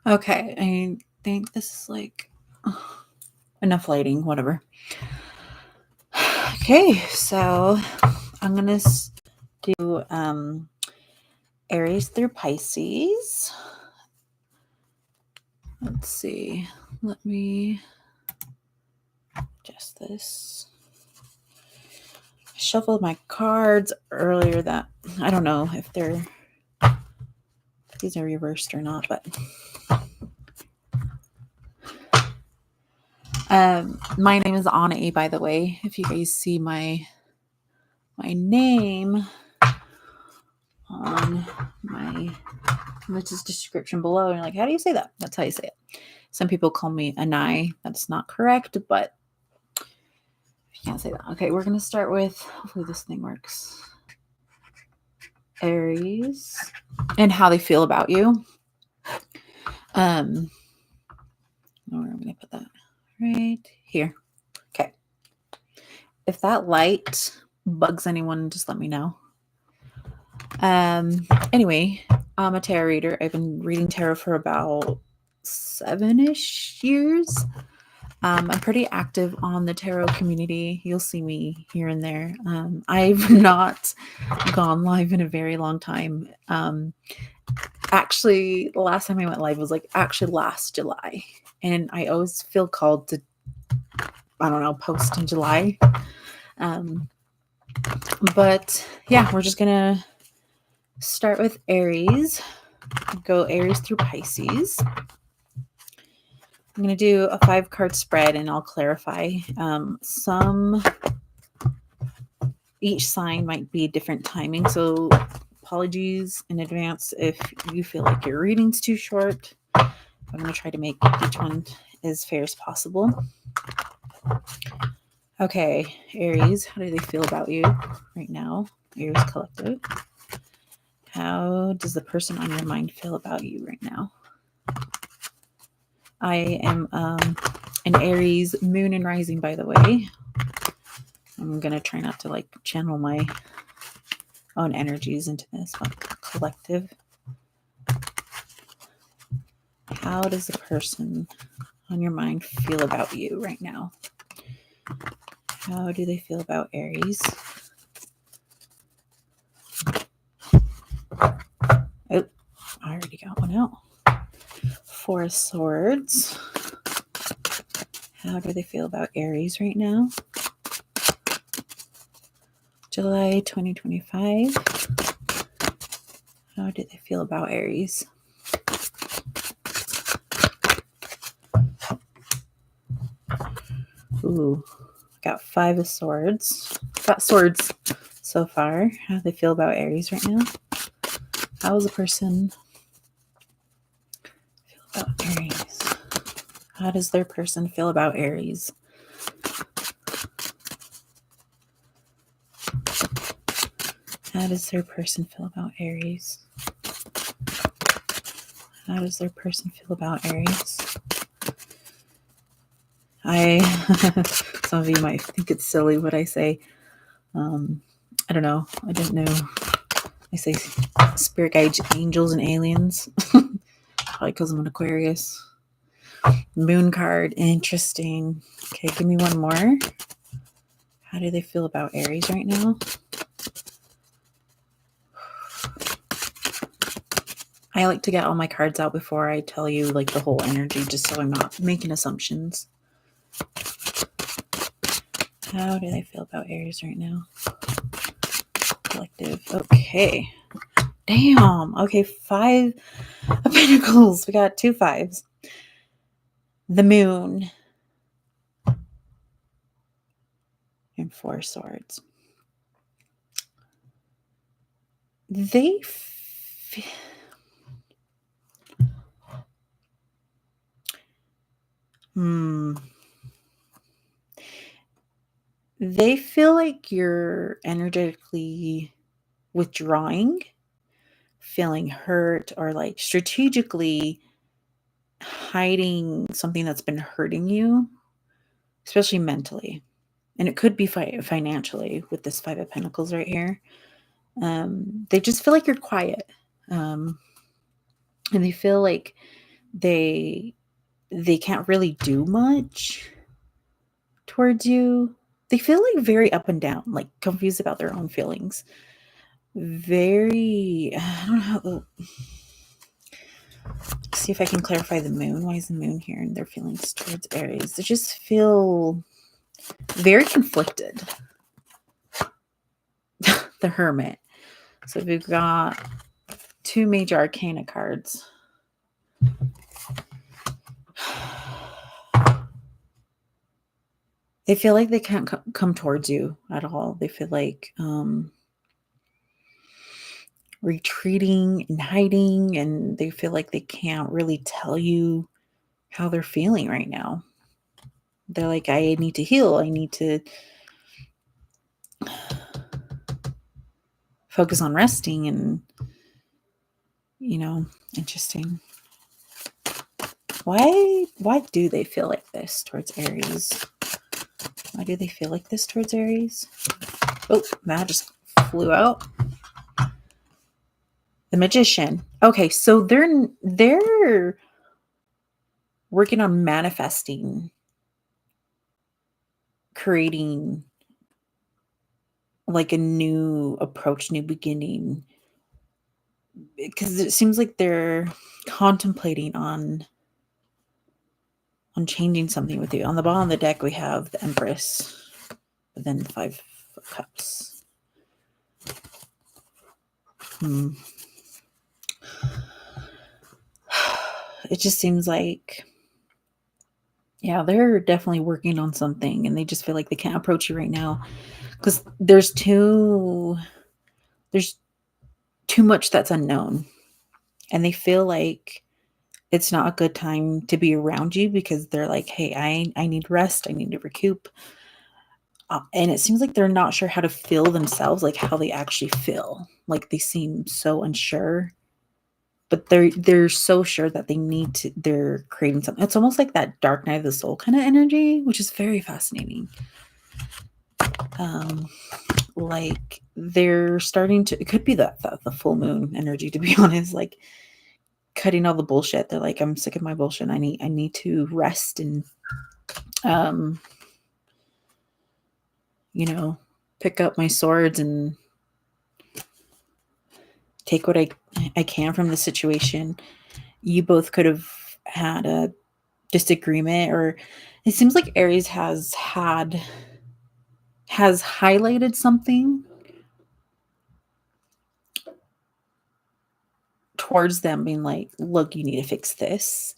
Okay, I think this is like enough lighting, whatever. Okay, so I'm gonna do Aries through Pisces. Let's see. Let me adjust this. I shuffled my cards earlier that I don't know if these are reversed or not, but my name is Anai, by the way. If you guys see my name on my description below, and you're like, how do you say that? That's how you say it. Some people call me Anai. That's not correct, but you can't say that. Okay, we're gonna start with, hopefully this thing works. Aries and how they feel about you. I'm gonna put that right here. Okay. If that light bugs anyone, just let me know. Anyway, I'm a tarot reader. I've been reading tarot for about 7-ish years. I'm pretty active on the tarot community. You'll see me here and there. I've not gone live in a very long time. Actually, the last time I went live was like actually last July. And I always feel called to, I don't know, post in July. But yeah, we're just going to start with Aries. Go Aries through Pisces. I'm going to do a 5-card spread and I'll clarify. Each sign might be different timing, so apologies in advance if you feel like your reading's too short. I'm going to try to make each one as fair as possible. Okay, Aries, how do they feel about you right now? Aries Collective. How does the person on your mind feel about you right now? I am an Aries moon and rising, by the way. I'm going to try not to like channel my own energies into this, but collective. How does the person on your mind feel about you right now? How do they feel about Aries? Oh, I already got one out. 4 of Swords. How do they feel about Aries right now? July 2025. How do they feel about Aries? Ooh, got 5 of Swords. Got swords so far. How do they feel about Aries right now? How does a person feel about Aries? How does their person feel about Aries? How does their person feel about Aries? How does their person feel about Aries? Some of you might think it's silly what I say. I don't know. I didn't know. I say spirit guides, angels, and aliens. Probably because I'm an Aquarius. Moon card. Interesting. Okay, give me one more. How do they feel about Aries right now? I like to get all my cards out before I tell you like the whole energy, just so I'm not making assumptions. How do they feel about Aries right now? Collective. Okay. Damn. Okay, 5 of Pentacles. We got 2 5s. The Moon. And 4 Swords. They They feel like you're energetically withdrawing, feeling hurt, or like strategically hiding something that's been hurting you, especially mentally. And it could be financially with this 5 of Pentacles right here. They just feel like you're quiet. And they feel like They can't really do much towards you. They feel like very up and down, like confused about their own feelings. Very, I don't know how, see if I can clarify the moon. Why is the moon here and their feelings towards Aries? They just feel very conflicted. The Hermit. So we've got 2 major arcana cards. They feel like they can't come towards you at all. They feel like retreating and hiding, and they feel like they can't really tell you how they're feeling right now. They're like, I need to heal. I need to focus on resting and, interesting. Why do they feel like this towards Aries? Why do they feel like this towards Aries? Oh, that just flew out. The Magician. Okay, so they're working on manifesting, creating like a new approach, new beginning. Because it seems like they're contemplating on changing something with you. On the bottom of the deck, we have the Empress, but then the 5 of Cups. It just seems like, yeah, they're definitely working on something, and they just feel like they can't approach you right now because there's too much that's unknown, and they feel like it's not a good time to be around you because they're like, hey, I need rest. I need to recoup. And it seems like they're not sure how to feel themselves, like how they actually feel. Like they seem so unsure, but they're so sure that they're creating something. It's almost like that dark night of the soul kind of energy, which is very fascinating. Like they're starting to, it could be the full moon energy, to be honest, like cutting all the bullshit. They're like, I'm sick of my bullshit. I need to rest and, pick up my swords and take what I can from the situation. You both could have had a disagreement, or it seems like Aries has highlighted something towards them, being like, look, you need to fix this.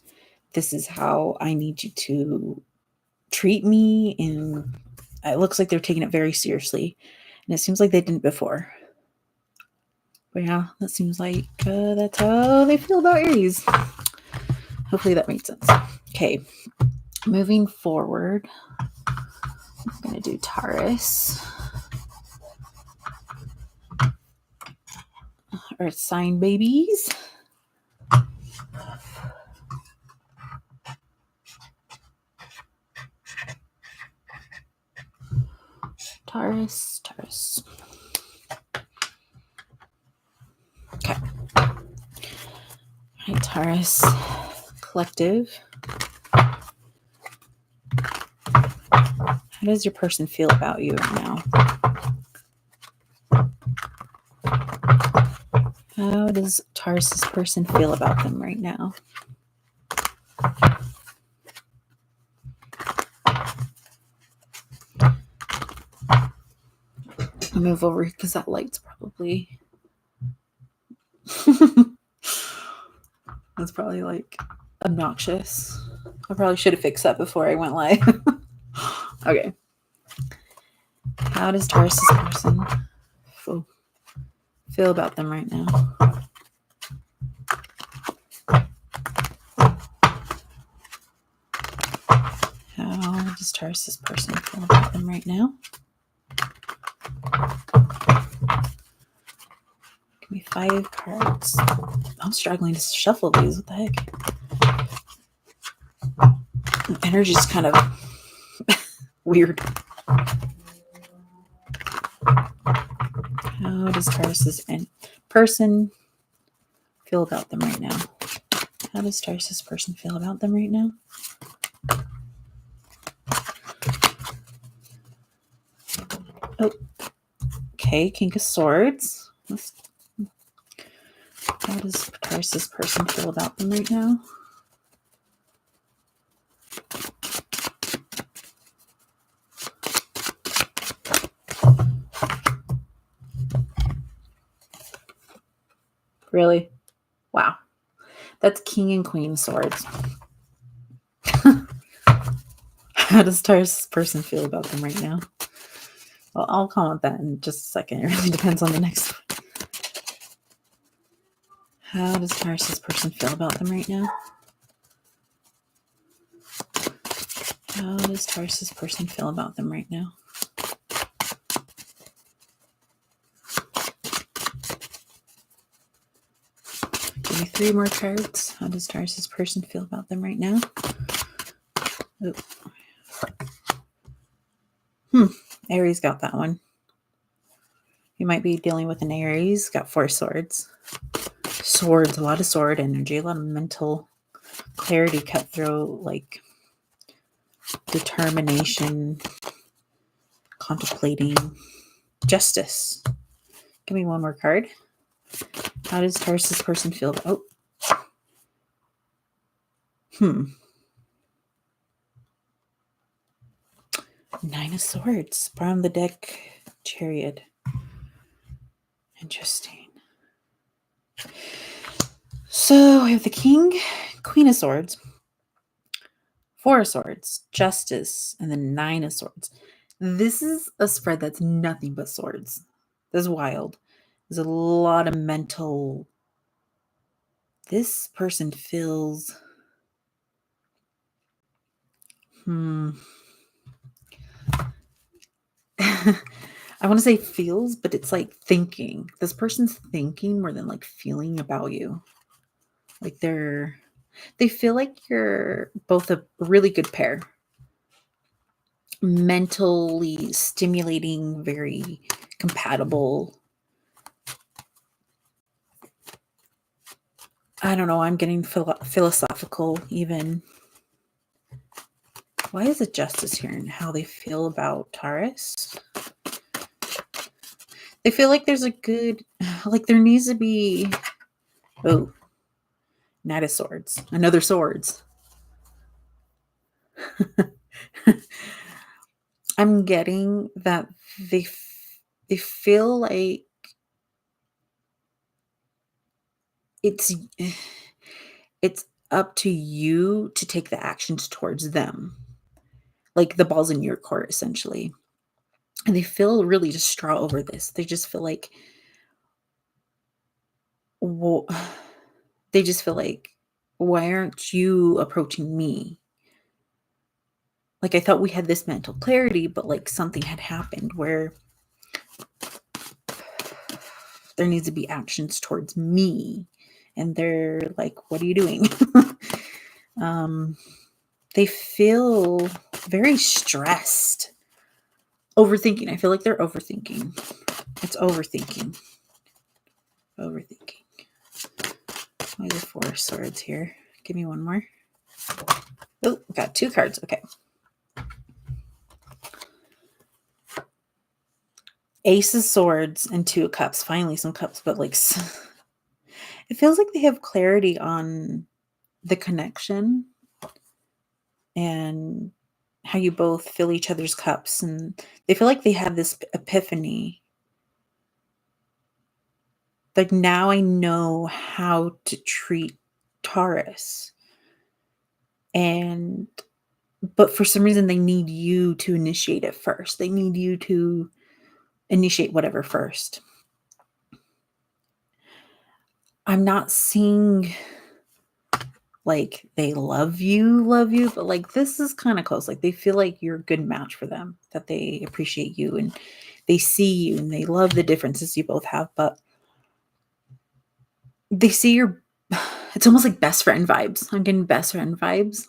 This is how I need you to treat me. And it looks like they're taking it very seriously. And it seems like they didn't before. But yeah, that seems like that's how they feel about Aries. Hopefully that makes sense. Okay, moving forward, I'm going to do Taurus. Earth sign babies. Taurus. Okay. All right, Taurus collective. How does your person feel about you right now? How does Taurus's person feel about them right now? I'll move over because that light's probably that's probably like obnoxious. I probably should have fixed that before I went live. Okay. How does Taurus's person feel about them right now? How does Taurus's person feel about them right now? Give me 5 cards. I'm struggling to shuffle these. What the heck? The energy's kind of weird. How does Taurus's person feel about them right now? How does Tarsus person feel about them right now? Oh, okay, King of Swords. How does Tarsus person feel about them right now? Really? Wow. That's King and Queen Swords. How does Tarsus person feel about them right now? Well, I'll comment that in just a second. It really depends on the next one. How does Tarsus person feel about them right now? How does Tarsus person feel about them right now? Give me 3 more cards. How does Tarsus person feel about them right now? Oh. Aries got that one. You might be dealing with an Aries. Got 4 swords. Swords, a lot of sword energy, a lot of mental clarity, cutthroat, like determination, contemplating, justice. Give me 1 more card. How does Tarsus person feel? Nine of Swords. Bottom of the deck, Chariot. Interesting. So I have the King, Queen of Swords, 4 of Swords, Justice, and then 9 of Swords. This is a spread that's nothing but swords. This is wild. There's a lot of mental. This person feels. I want to say feels, but it's like thinking. This person's thinking more than like feeling about you. Like they feel like you're both a really good pair. Mentally stimulating, very compatible. I don't know. I'm getting philosophical even. Why is it Justice here and how they feel about Taurus? They feel like there's a good, like there needs to be, Knight of Swords, another Swords. I'm getting that they feel like it's up to you to take the actions towards them. Like the ball's in your court, essentially. And they feel really distraught over this. They just feel like, well, they just feel like, why aren't you approaching me? Like I thought we had this mental clarity, but like something had happened where there needs to be actions towards me. And they're like, what are you doing? They feel very stressed. Overthinking. I feel like they're overthinking. It's overthinking. Overthinking. Why are there 4 swords here? Give me 1 more. Oh, got 2 cards. Okay. Ace of Swords and 2 of Cups. Finally, some cups, but like it feels like they have clarity on the connection and how you both fill each other's cups, and they feel like they have this epiphany. Like now I know how to treat Taurus. But for some reason they need you to initiate it first. They need you to initiate whatever first. I'm not seeing like they love you, but like this is kind of close. Like they feel like you're a good match for them, that they appreciate you and they see you and they love the differences you both have, but they see it's almost like best friend vibes. I'm getting best friend vibes.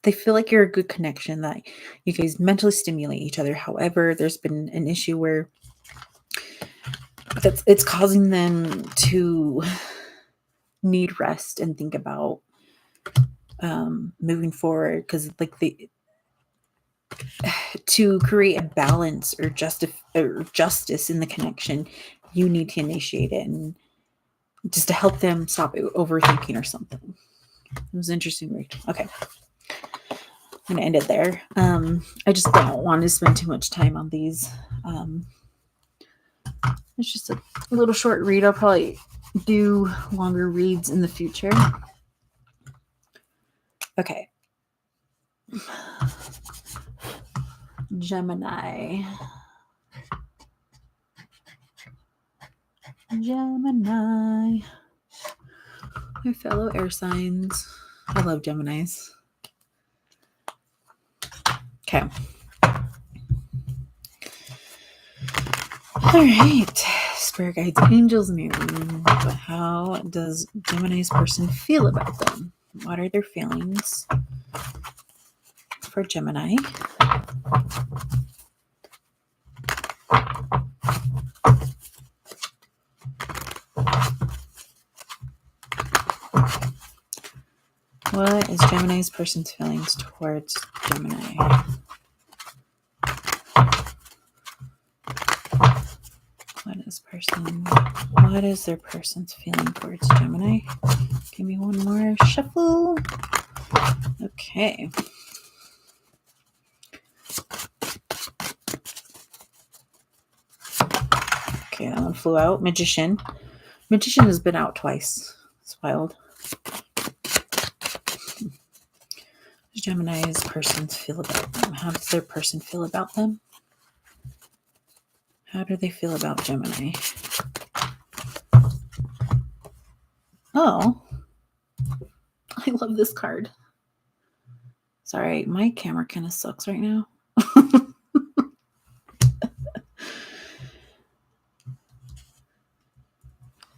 They feel like you're a good connection, that you guys mentally stimulate each other. However, there's been an issue where it's causing them to need rest and think about moving forward, because like to create a balance or justice in the connection, you need to initiate it, and just to help them stop overthinking or something. It was interesting. Okay, I'm gonna end it there. I just don't want to spend too much time on these. It's just a little short read. I'll probably do longer reads in the future. Okay. Gemini. My fellow air signs. I love Geminis. Okay. All right. Spirit guides, angels, and aliens. How does Gemini's person feel about them? What are their feelings for Gemini? What is Gemini's person's feelings towards Gemini? What is their person's feeling towards Gemini? Give me one more shuffle. Okay. Okay, that one flew out. Magician. Magician has been out twice. It's wild. Gemini's person's feel about them. How does their person feel about them? How do they feel about Gemini? Oh, I love this card. Sorry, my camera kind of sucks right now.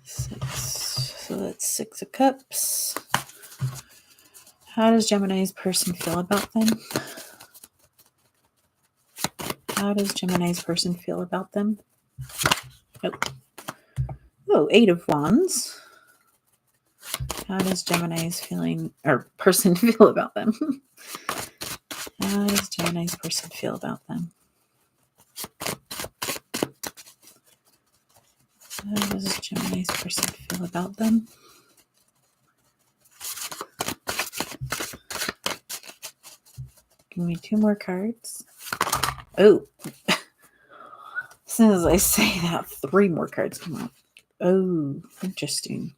So that's 6 of Cups. How does Gemini's person feel about them? How does Gemini's person feel about them? Oh, 8 of Wands. How does Gemini's person feel about them? How does Gemini's person feel about them? How does Gemini's person feel about them? Give me 2 more cards. Oh. As soon as I say that, 3 more cards come out. Oh, interesting.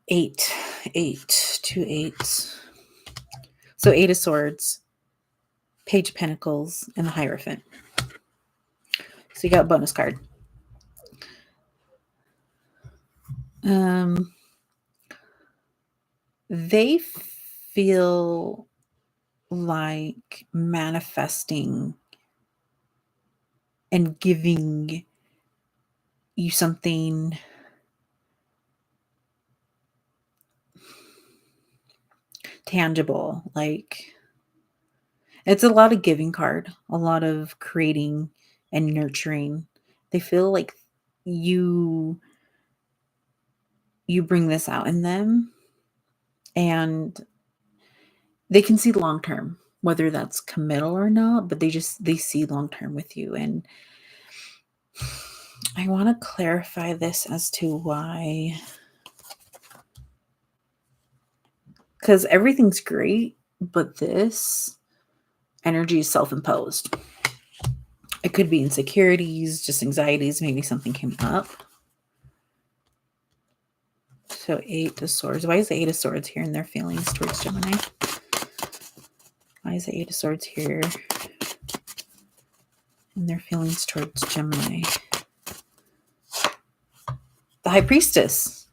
8. 2 8s. So 8 of Swords, Page of Pentacles, and the Hierophant. So you got a bonus card. They feel like manifesting and giving you something tangible. Like, it's a lot of giving card, a lot of creating and nurturing. They feel like you bring this out in them, and they can see long term, whether that's committal or not, but they see long term with you. And I want to clarify this as to why, because everything's great, but this energy is self-imposed. It could be insecurities, just anxieties, maybe something came up. So 8 of Swords. Why is the 8 of Swords here in their feelings towards Gemini? Why is the 8 of Swords here in their feelings towards Gemini? The High Priestess.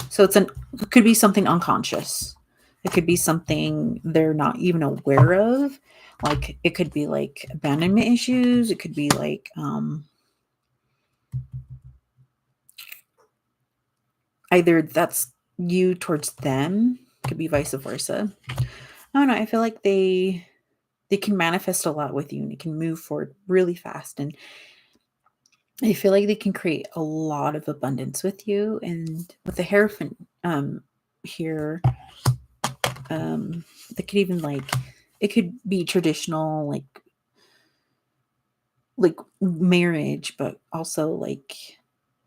So it could be something unconscious. It could be something they're not even aware of. Like, it could be like abandonment issues. It could be like either that's you towards them. It could be vice versa. I don't know. I feel like they can manifest a lot with you, and it can move forward really fast. And I feel like they can create a lot of abundance with you. And with the Hierophant here, they could even it could be traditional, like marriage, but also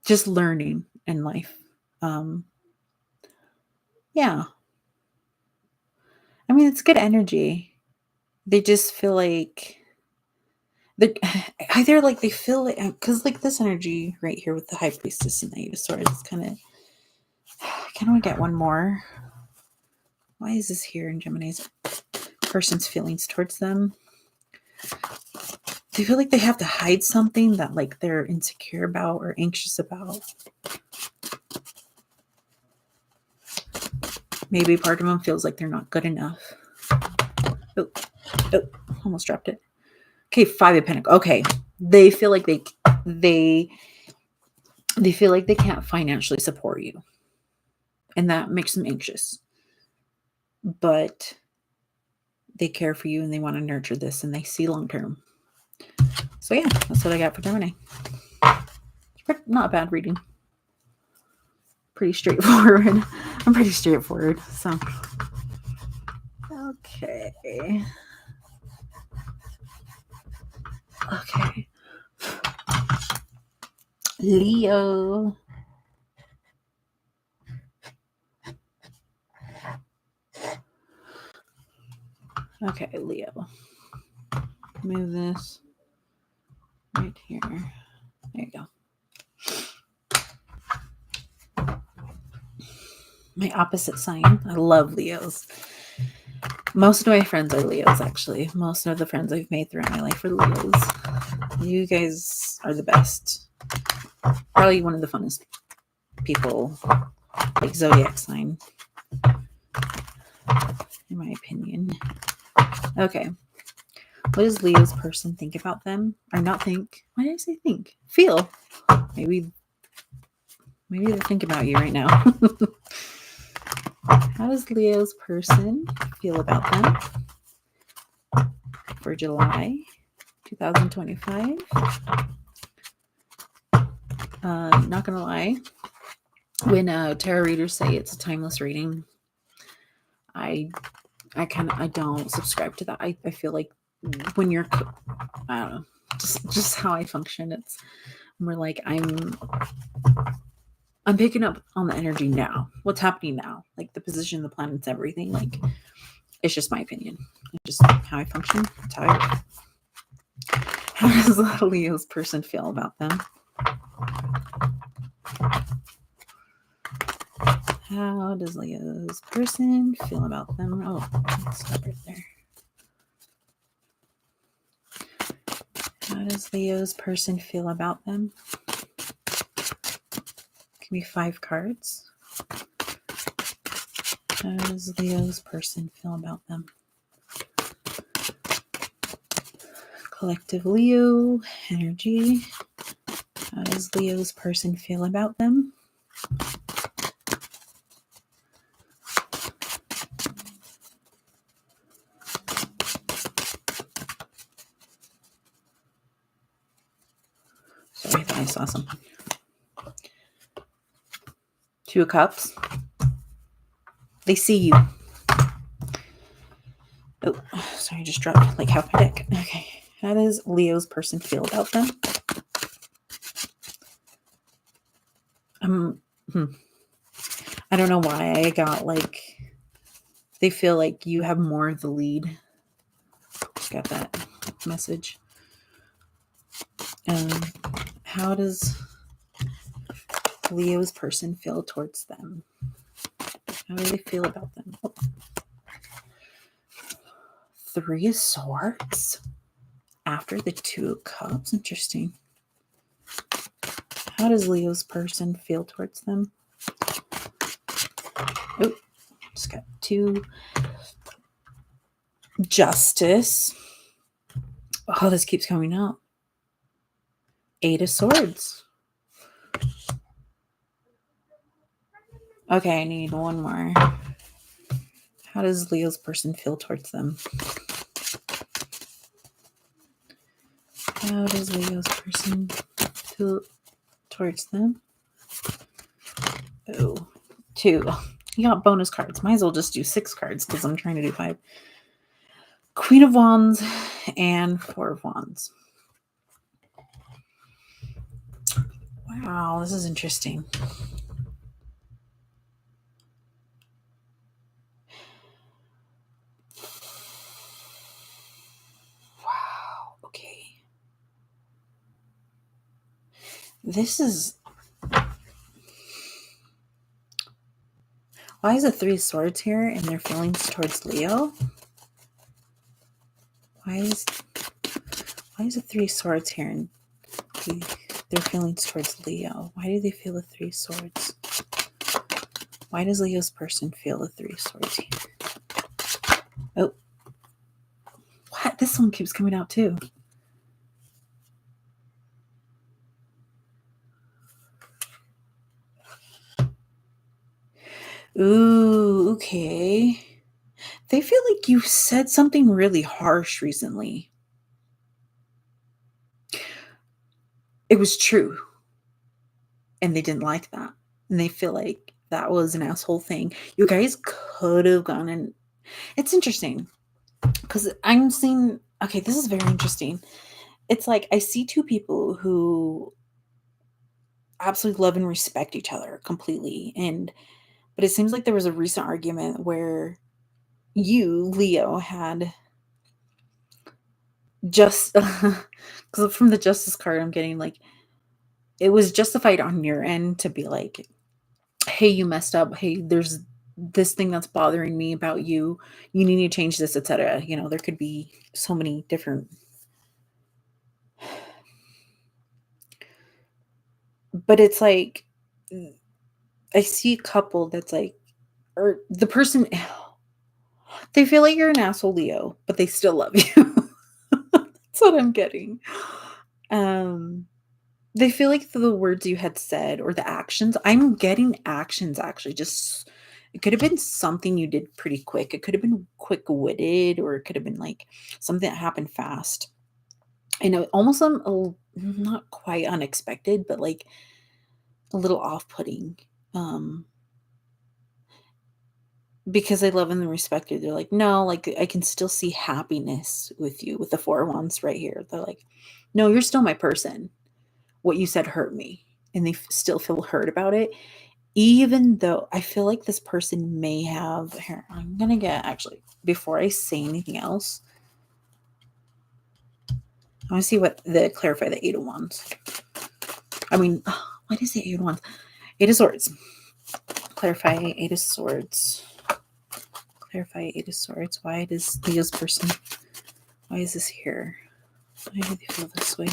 just learning in life. Um, yeah, I mean, it's good energy. They just feel like they either they feel like, because this energy right here with the High Priestess and the Eight of Swords is kind of. Can we get one more? Why is this here in Gemini's person's feelings towards them? They feel like they have to hide something that they're insecure about or anxious about. Maybe part of them feels like they're not good enough. Oh, almost dropped it. Okay, Five of Pentacles. Okay, they feel like they feel like they can't financially support you, and that makes them anxious. But they care for you and they want to nurture this and they see long term. So yeah, that's what I got for Gemini. Not a bad reading. Pretty straightforward. I'm pretty straightforward. So okay. Okay. Leo. Okay, Leo. Move this right here. There you go. My opposite sign. I love Leos. Most of my friends are Leos, actually. Most of the friends I've made throughout my life are Leos. You guys are the best. Probably one of the funnest people, like Zodiac sign, in my opinion. Okay. What does Leo's person think about them? Or not think? Why did I say think? Feel. Maybe they think about you right now. How does Leo's person feel about them for July 2025? Not gonna lie, when tarot readers say it's a timeless reading, I don't subscribe to that. I feel like when you're, I don't know, just how I function. It's more like I'm picking up on the energy now. What's happening now? Like the position of the planets, everything. It's just my opinion. It's just how I function. It's how does Leo's person feel about them? How does Leo's person feel about them? Oh, let's stop right there. How does Leo's person feel about them? Give me 5 cards. How does Leo's person feel about them? Collective Leo energy. How does Leo's person feel about them? Sorry, I thought I saw something. 2 of Cups. They see you. Oh, sorry, I just dropped half my deck. Okay. How does Leo's person feel about them? I don't know why I got they feel like you have more of the lead. Just got that message. How does Leo's person feel towards them? How do they feel about them? Oh. 3 of Swords after the 2 of Cups. Interesting. How does Leo's person feel towards them? Oh, just got 2. Justice. Oh, this keeps coming up. 8 of Swords. Okay, I need one more. How does Leo's person feel towards them? How does Leo's person feel towards them. Oh, 2. You got bonus cards. Might as well just do 6 cards because I'm trying to do 5. Queen of Wands and 4 of Wands. Wow, this is interesting. Wow, okay. This is... Why is a 3 of Swords here and their feelings towards Leo? Why is a 3 of Swords here and their feelings towards Leo? Why do they feel the 3 of Swords? Why does Leo's person feel the 3 of Swords here? Oh. What? This one keeps coming out too. Ooh, okay. They feel like you said something really harsh recently. It was true. And they didn't like that. And they feel like that was an asshole thing. You guys could have gone and... It's interesting. Because I'm seeing... Okay, this is very interesting. It's like I see 2 people who absolutely love and respect each other completely. But it seems like there was a recent argument where you, Leo, had just... Because from the Justice card, I'm getting like... It was justified on your end to be like, hey, you messed up. Hey, there's this thing that's bothering me about you. You need to change this, etc. You know, there could be so many different... But it's like, I see a couple that's like, or the person, they feel like you're an asshole, Leo, but they still love you. That's what I'm getting. They feel like the words you had said or the actions, I'm getting actions actually. Just, it could have been something you did pretty quick. It could have been quick-witted, or it could have been like something that happened fast. I know, almost not quite unexpected, but like a little off-putting. Because they love and respect you. They're like, no, like I can still see happiness with you, with the 4 of Wands right here. They're like, no, you're still my person. What you said hurt me. And they still feel hurt about it. Even though I feel like this person may have... Here, I'm going to get... Actually, before I say anything else, I want to see what clarify the 8 of Wands. I mean, what is the 8 of Wands? 8 of Swords. Clarify 8 of Swords. Clarify 8 of Swords. Why does Leo's person... Why is this here? Why do they feel this way?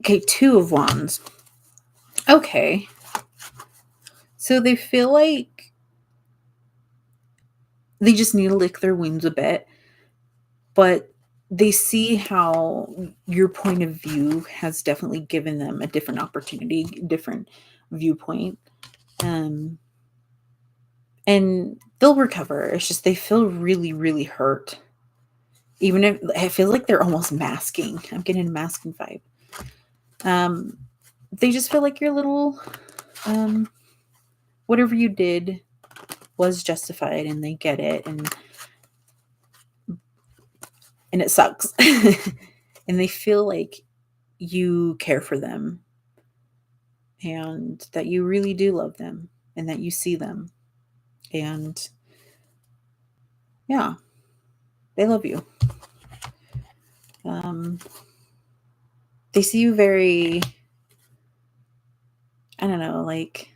Okay, 2 of Wands. Okay. So they feel like they just need to lick their wounds a bit, but they see how your point of view has definitely given them a different opportunity, different viewpoint. And they'll recover. It's just they feel really, really hurt. Even if I feel like they're almost masking. I'm getting a masking vibe. They just feel like your little... whatever you did was justified, and they get it, and it sucks. And they feel like you care for them, and that you really do love them, and that you see them, and yeah, they love you. They see you very, I don't know, like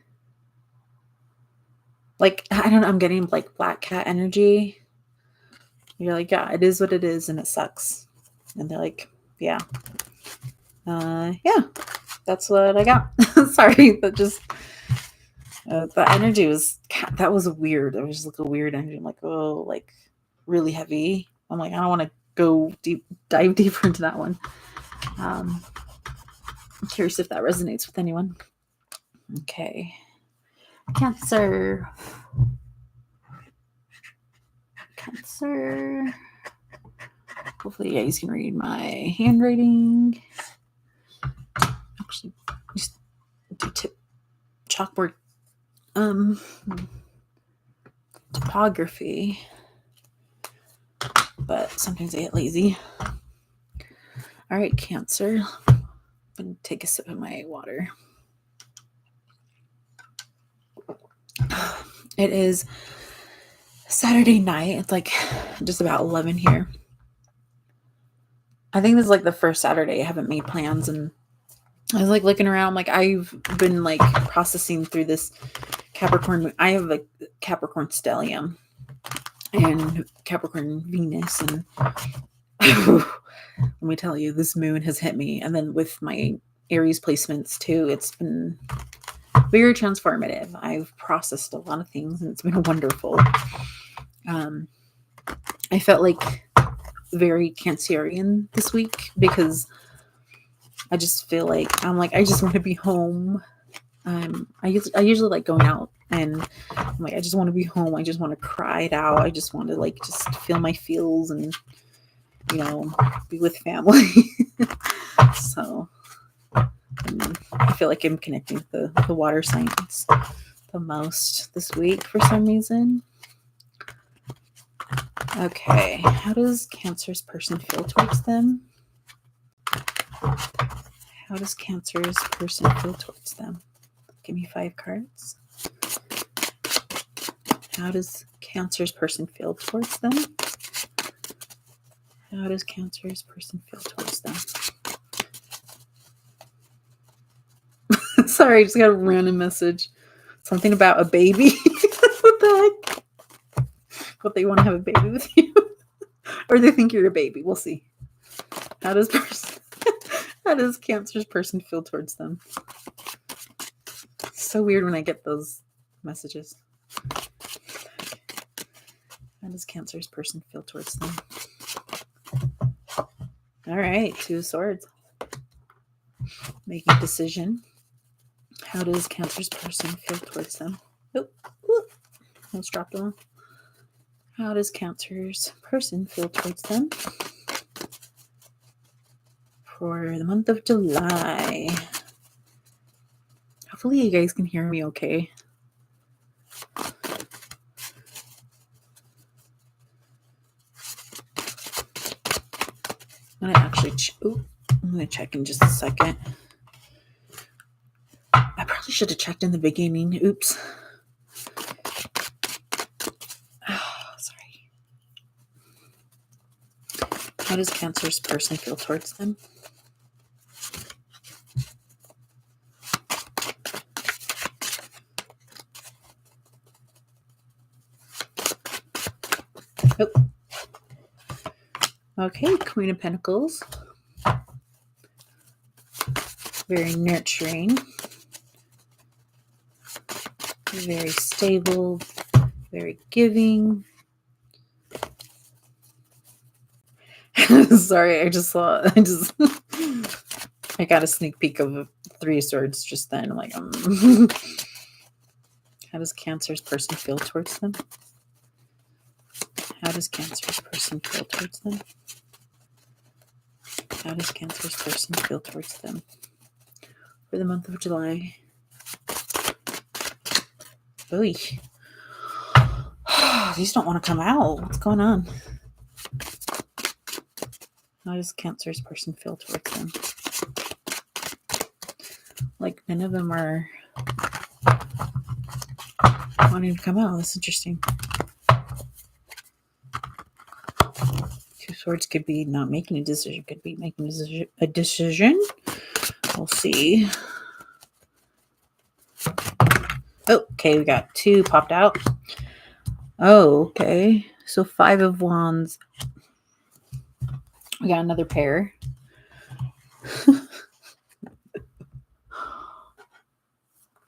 I don't know, I'm getting like black cat energy. You're like, yeah, it is what it is, and it sucks. And they're like, yeah. Yeah, that's what I got. Sorry, that just... the energy was... That was weird. It was like a weird energy. I'm like, oh, like really heavy. I'm like, I don't want to go dive deeper into that one. I'm curious if that resonates with anyone. Okay. Cancer. Cancer. Hopefully you guys can read my handwriting. Actually, just do chalkboard topography. But sometimes I get lazy. All right, Cancer. I'm going to take a sip of my water. It is Saturday night. It's like just about 11 here. I think this is like the first Saturday I haven't made plans, and I was like looking around. Like I've been like processing through this Capricorn. I have a Capricorn stellium and Capricorn Venus, and let me tell you, this moon has hit me. And then with my Aries placements too, it's been very transformative. I've processed a lot of things, and it's been wonderful. I felt like very Cancerian this week because I just feel like I just want to be home. I usually like going out, and I'm like, I just want to be home. I just want to cry it out. I just want to like just feel my feels and, you know, be with family. So I feel like I'm connecting with the water signs the most this week for some reason. Okay, how does Cancer's person feel towards them? How does Cancer's person feel towards them? Give me 5 cards. How does Cancer's person feel towards them? How does Cancer's person feel towards them? Sorry, I just got a random message. Something about a baby. What the heck? What, they want to have a baby with you? Or they think you're a baby. We'll see. How does Cancer's person feel towards them? It's so weird when I get those messages. How does Cancer's person feel towards them? All right, 2 of Swords. Making a decision. How does Cancer's person feel towards them? Oh, almost dropped one. How does Cancer's person feel towards them for the month of July? Hopefully you guys can hear me okay. I'm gonna check in just a second. I probably should have checked in the beginning. Oops. Sorry. How does Cancer's person feel towards them? Oh. Okay, Queen of Pentacles. Very nurturing. Very stable. Very giving. Sorry, I got a sneak peek of 3 of Swords just then. I'm like, How does Cancer's person feel towards them? How does Cancer's person feel towards them? How does Cancer's person feel towards them for the month of July? Oy. These don't want to come out. What's going on? How does Cancer's person feel towards them? Like, none of them are wanting to come out. That's interesting. 2 Swords could be not making a decision. Could be making a decision. We'll see. Oh, okay. We got 2 popped out. Oh, okay. So 5 of Wands. We got another pair.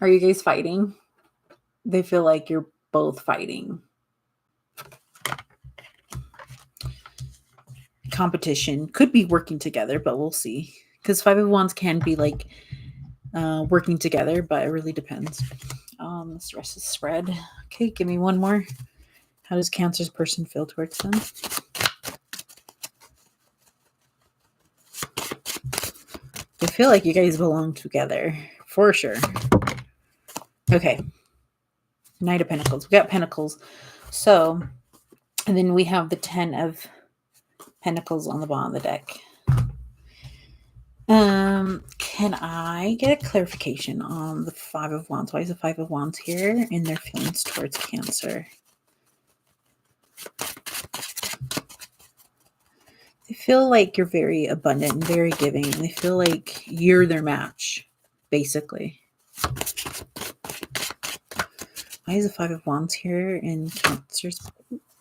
Are you guys fighting? They feel like you're both fighting. Competition. Could be working together, but we'll see. Because 5 of Wands can be like working together, but it really depends. This rest is spread. Okay, give me one more. How does Cancer's person feel towards them? I feel like you guys belong together for sure. Okay. Knight of Pentacles. We got Pentacles. So, and then we have the 10 of Pentacles on the bottom of the deck. Can I get a clarification on the 5 of Wands? Why is the 5 of Wands here in their feelings towards Cancer? They feel like you're very abundant and very giving, and they feel like you're their match, basically. Why is the 5 of Wands here in Cancer's?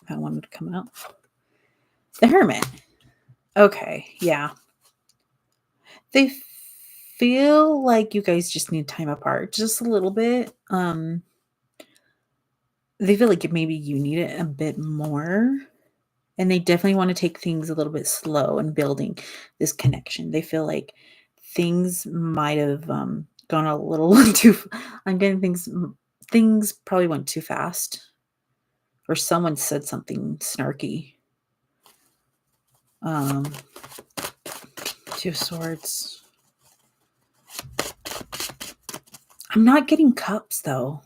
I wanted to come out. The Hermit. Okay, yeah. They feel like you guys just need time apart, just a little bit. They feel like maybe you need it a bit more. And they definitely want to take things a little bit slow in building this connection. They feel like things might have gone a little too. I'm getting things probably went too fast, or someone said something snarky. 2 of Swords. I'm not getting Cups though.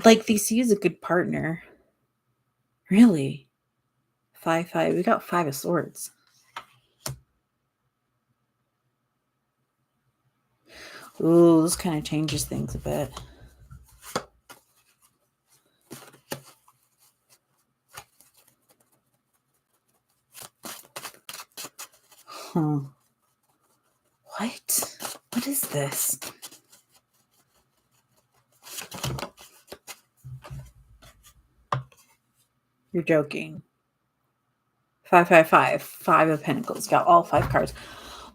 Like they see you as a good partner. Really? 5-5. We got 5 of Swords. Ooh, this kind of changes things a bit. Huh. What? What is this? You're joking. 5-5-5. 5 of Pentacles. Got all 5 cards.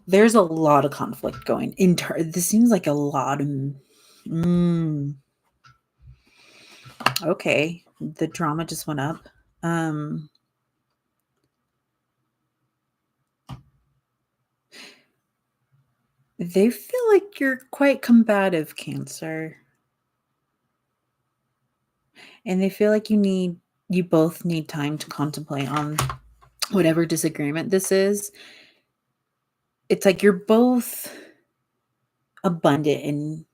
There's a lot of conflict going. This seems like a lot of... Okay. The drama just went up. They feel like you're quite combative, Cancer. And they feel like you both need time to contemplate on whatever disagreement this is. It's like you're both abundant in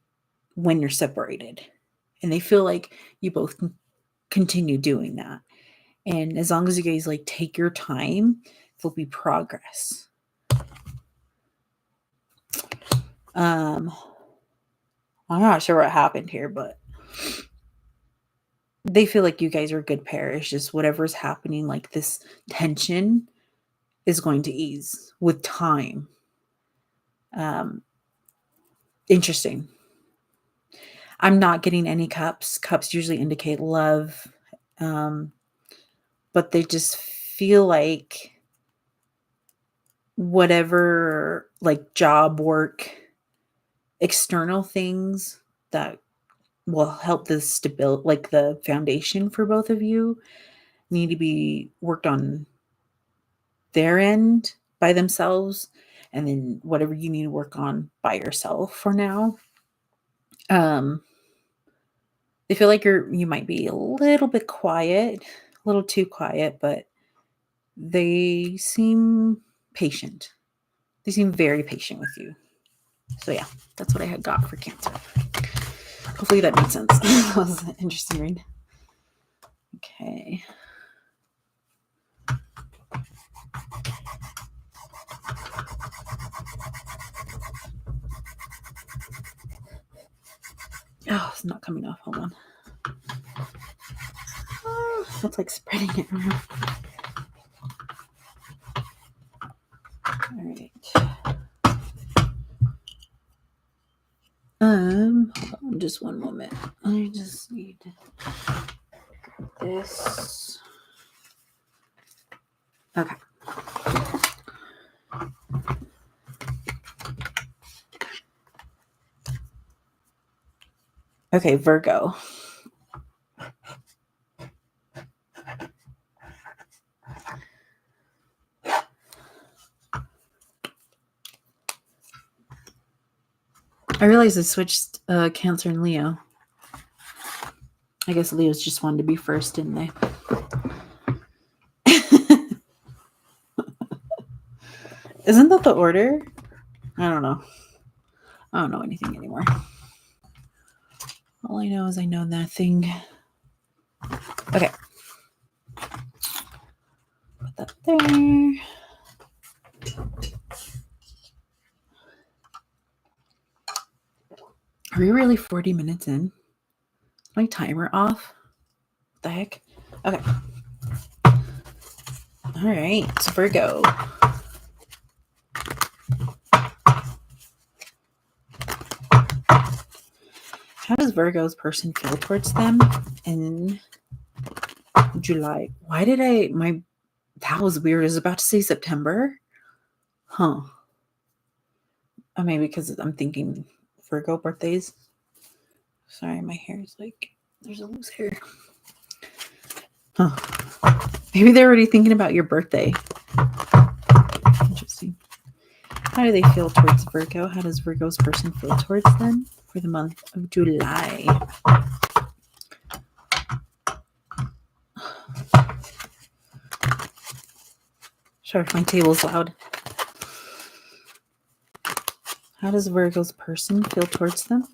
when you're separated. And they feel like you both can continue doing that. And as long as you guys like take your time, there'll be progress. I'm not sure what happened here, but they feel like you guys are a good pair. It's just whatever's happening, like this tension is going to ease with time. Interesting. I'm not getting any Cups. Cups usually indicate love. But they just feel like whatever, like job, work, external things that will help the stability, like the foundation for both of you, need to be worked on their end by themselves, and then whatever you need to work on by yourself for now. They feel like you might be a little bit quiet, a little too quiet, but they seem patient. They seem very patient with you. So yeah, that's what I had got for Cancer. Hopefully that made sense. That was an interesting read. Okay. Oh, it's not coming off. Hold on. Oh, it's like spreading it around. All right. Hold on just one moment. I just need this. Okay. Okay, Virgo. I realized I switched Cancer and Leo. I guess Leos just wanted to be first, didn't they? Isn't that the order? I don't know. I don't know anything anymore. All I know is I know nothing. Okay. Put that there. Are we really 40 minutes in? My timer off? What the heck? Okay. All right. So Virgo. How does Virgo's person feel towards them in July? Why did that was weird. I was about to say September. Huh. Oh, maybe because I'm thinking Virgo birthdays. Sorry, my hair is like, there's a loose hair. Huh. Maybe they're already thinking about your birthday. Interesting. How do they feel towards Virgo? How does Virgo's person feel towards them for the month of July? Sorry if my table's loud. How does Virgo's person feel towards them?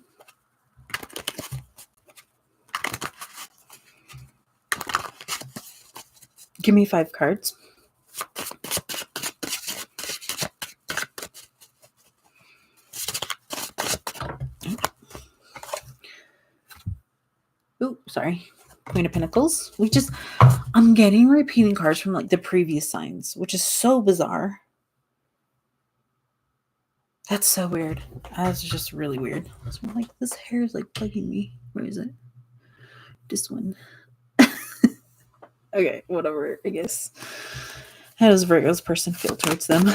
Give me 5 cards. Ooh, sorry. Queen of Pentacles. I'm getting repeating cards from like the previous signs, which is so bizarre. That's so weird. That's just really weird. So I'm like, this hair is like bugging me. Where is it? This one. Okay, whatever, I guess. How does Virgo's person feel towards them?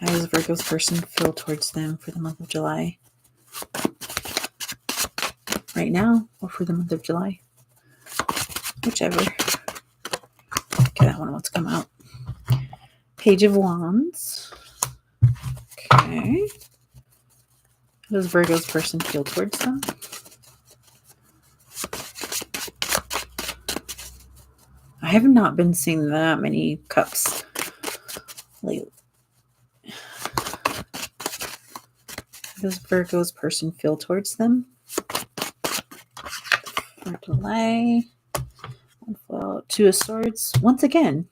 How does Virgo's person feel towards them for the month of July? Right now, or for the month of July? Whichever. Okay, that one wants to come out. Page of Wands. Okay. How does Virgo's person feel towards them? I have not been seeing that many cups lately. How does Virgo's person feel towards them? For July. 2 of Swords. Once again,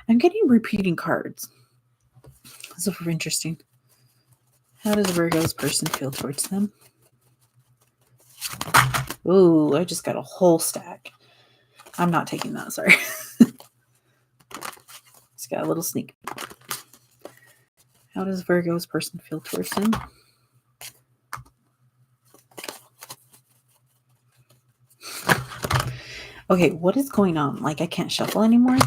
I'm getting repeating cards. This is interesting. How does Virgo's person feel towards them? Ooh, I just got a whole stack. I'm not taking that, sorry. Just got a little sneak. How does Virgo's person feel towards them? Okay, what is going on? Like, I can't shuffle anymore?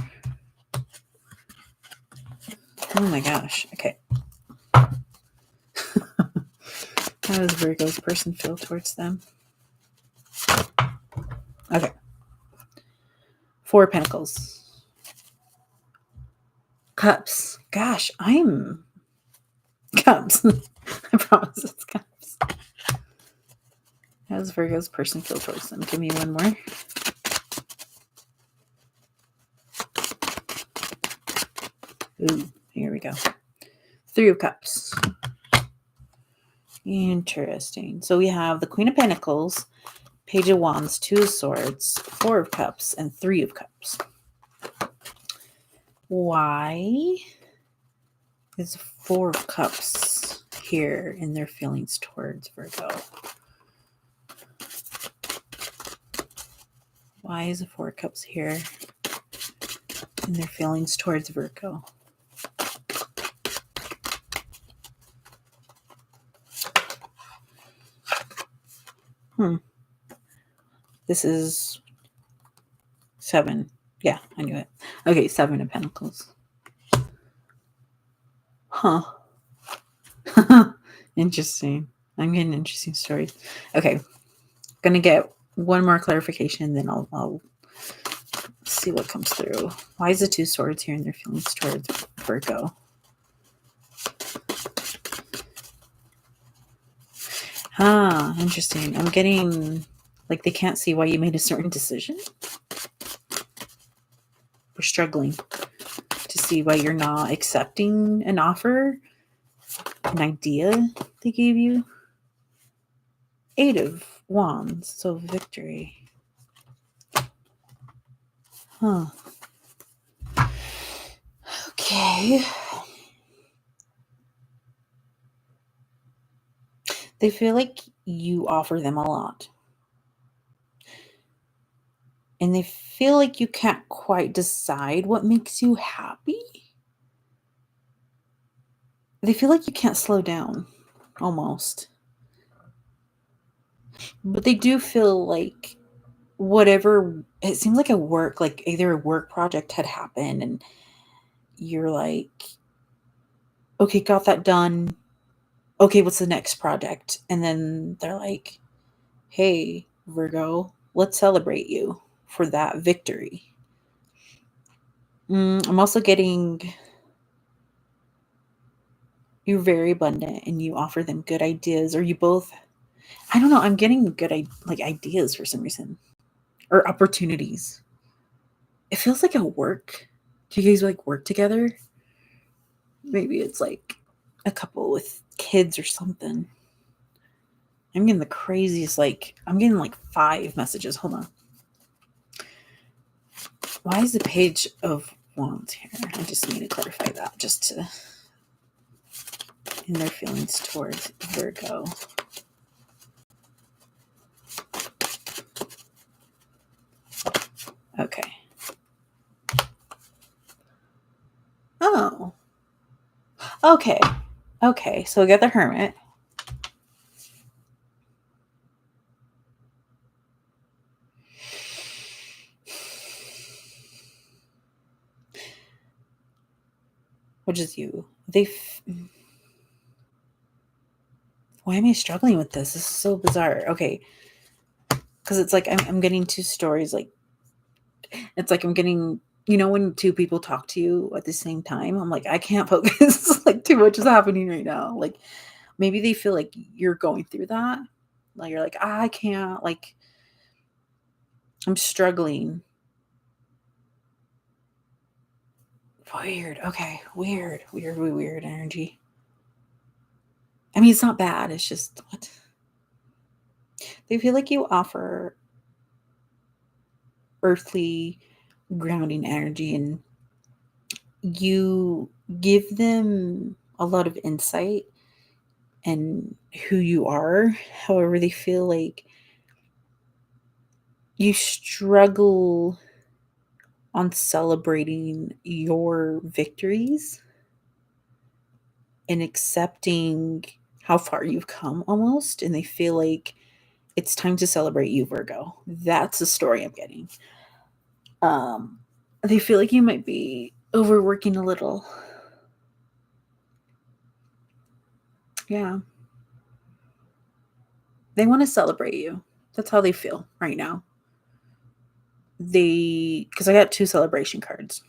Oh my gosh. Okay. How does Virgo's person feel towards them? Okay. 4 of Pentacles. Cups. Gosh, I'm... Cups. I promise it's cups. How does Virgo's person feel towards them? Give me one more. Ooh, here we go. 3 of Cups. Interesting. So we have the Queen of Pentacles, Page of Wands, 2 of Swords, 4 of Cups, and 3 of Cups. Why is 4 of Cups here in their feelings towards Virgo? Why is the 4 of Cups here in their feelings towards Virgo? This is 7. Yeah, I knew it. Okay, 7 of Pentacles. Huh. Interesting. I'm getting interesting stories. Okay. Gonna get one more clarification, then I'll see what comes through. Why is the 2 Swords here in their feelings towards Virgo? Interesting. I'm getting like they can't see why you made a certain decision. We're struggling to see why you're not accepting an offer, an idea they gave you. 8 of Wands, so victory. Huh. Okay. They feel like you offer them a lot. And they feel like you can't quite decide what makes you happy. They feel like you can't slow down, almost. But they do feel like whatever, it seems like like either a work project had happened and you're like, okay, got that done. Okay, what's the next project? And then they're like, hey, Virgo, let's celebrate you for that victory. I'm also getting you're very abundant and you offer them good ideas, or you both, I don't know, I'm getting good ideas for some reason, or opportunities. It feels like a work. Do you guys like work together? Maybe it's like a couple with kids or something. I'm getting the craziest, I'm getting like 5 messages. Hold on. Why is the Page of Wands here? I just need to clarify that just to, in their feelings towards Virgo. Okay. Oh. Okay. Okay. So we got the Hermit. Which is you. Why am I struggling with this? This is so bizarre. Okay. Because it's like I'm getting 2 stories. Like, it's like I'm getting, when 2 people talk to you at the same time, I'm like, I can't focus. Like, too much is happening right now. Like, maybe they feel like you're going through that. Like, you're like, I can't. Like, I'm struggling. Weird. Okay. Weird energy. I mean, it's not bad. It's just, what? They feel like you offer earthly grounding energy and you give them a lot of insight and who you are. However, they feel like you struggle on celebrating your victories and accepting how far you've come almost. And they feel like it's time to celebrate you, Virgo. That's the story I'm getting. They feel like you might be overworking a little. Yeah. They want to celebrate you. That's how they feel right now. Because I got 2 celebration cards.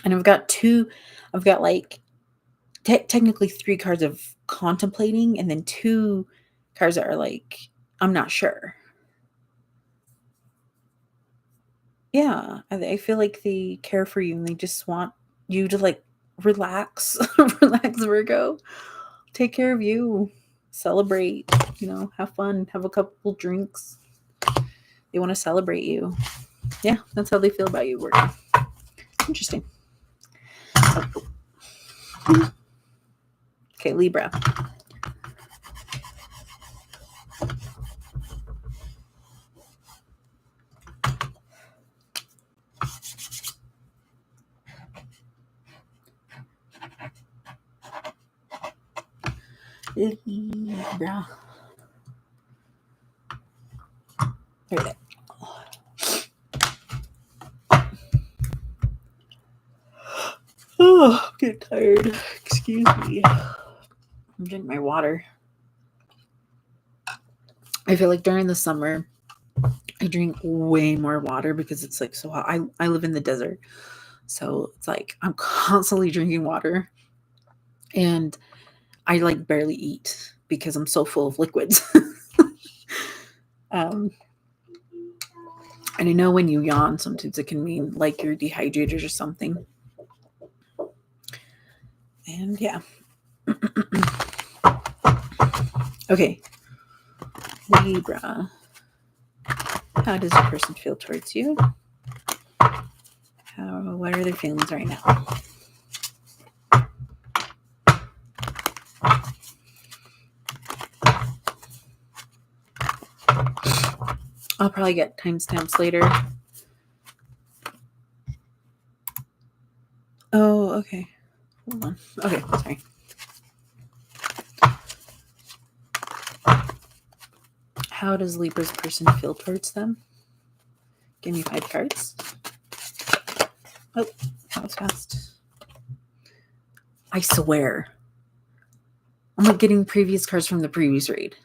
And I've got technically 3 cards of contemplating, and then 2 cards that are like, I'm not sure. Yeah. I feel like they care for you and they just want you to like relax, relax, Virgo. Take care of you. Celebrate, have fun, have a couple drinks. They want to celebrate you. Yeah, that's how they feel about you, Virgo. Interesting. Okay, Libra. Libra. There we go. Oh, I'm getting tired. Excuse me. I'm drinking my water. I feel like during the summer, I drink way more water because it's like so hot. I live in the desert. So it's like I'm constantly drinking water. And I like barely eat because I'm so full of liquids. And I know when you yawn, sometimes it can mean like you're dehydrated or something. And yeah. Okay. Libra. How does a person feel towards you? What are their feelings right now? I'll probably get timestamps later. Oh, okay. Hold on. Okay, sorry. How does Libra's person feel towards them? Give me 5 cards. Oh, that was fast. I swear. I'm like getting previous cards from the previous read.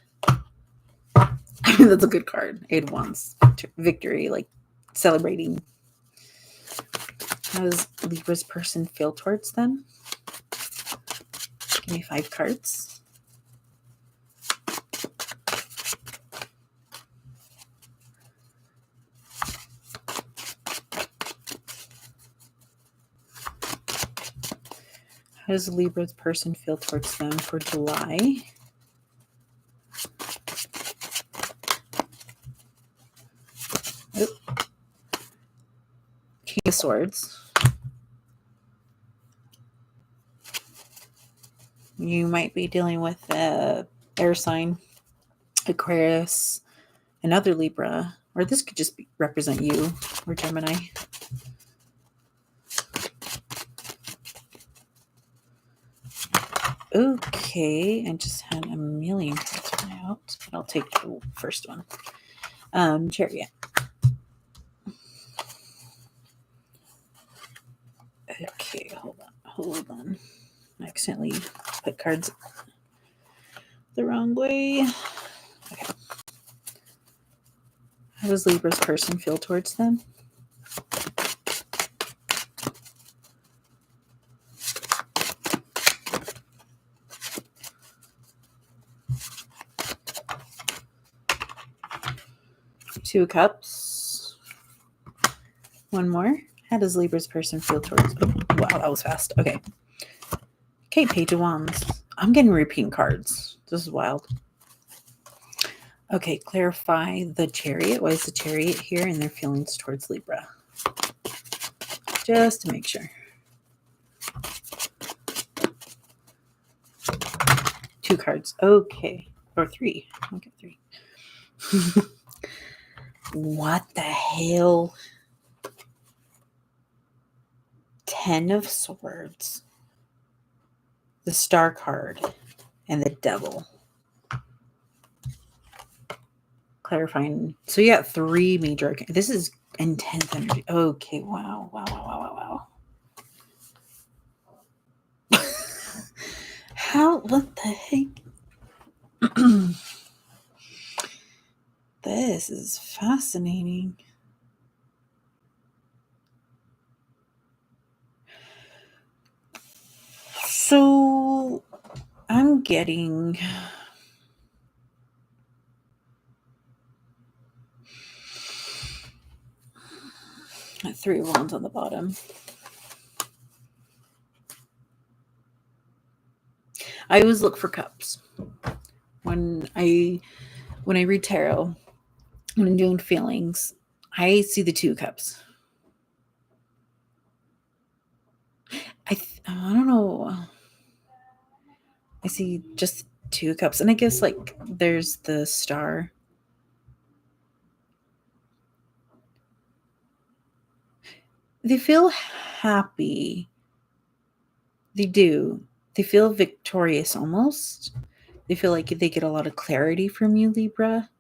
That's a good card. 8 of Wands. Victory, like celebrating. How does Libra's person feel towards them? Give me 5 cards. How does Libra's person feel towards them for July? Oh. King of Swords. You might be dealing with air sign, Aquarius, another Libra, or this could just represent you or Gemini. Okay, I just had a million cards come out, but I'll take the first one. Chariot. Okay, hold on. I accidentally put cards the wrong way. Okay. How does Libra's person feel towards them? Two of Cups. One more. How does Libra's person feel towards? Oh, wow, that was fast. Okay. Okay, Page of Wands. I'm getting repeating cards. This is wild. Okay, clarify the Chariot. Why is the Chariot here and their feelings towards Libra? Just to make sure. 2 cards. Okay. Or 3. I'll get 3. What the hell? 10 of Swords. The Star card. And the Devil. Clarifying. So you got 3 major. This is intense energy. Okay. Wow. How? What the heck? This is fascinating. So I'm getting a 3 of Wands on the bottom. I always look for cups when I read tarot. When I'm doing feelings, I see the 2 cups. I don't know. I see just 2 cups, and I guess like there's the Star. They feel happy. They do. They feel victorious almost. They feel like they get a lot of clarity from you, Libra.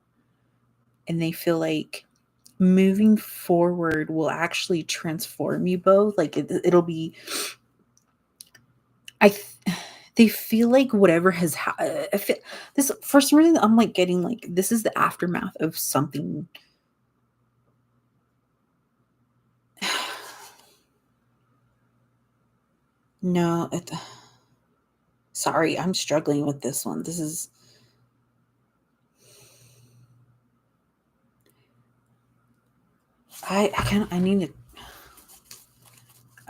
And they feel like moving forward will actually transform you both. Like it'll be. They feel like whatever has happened. This for some reason I'm like getting like this is the aftermath of something. No, sorry, I'm struggling with this one. This is. I need to.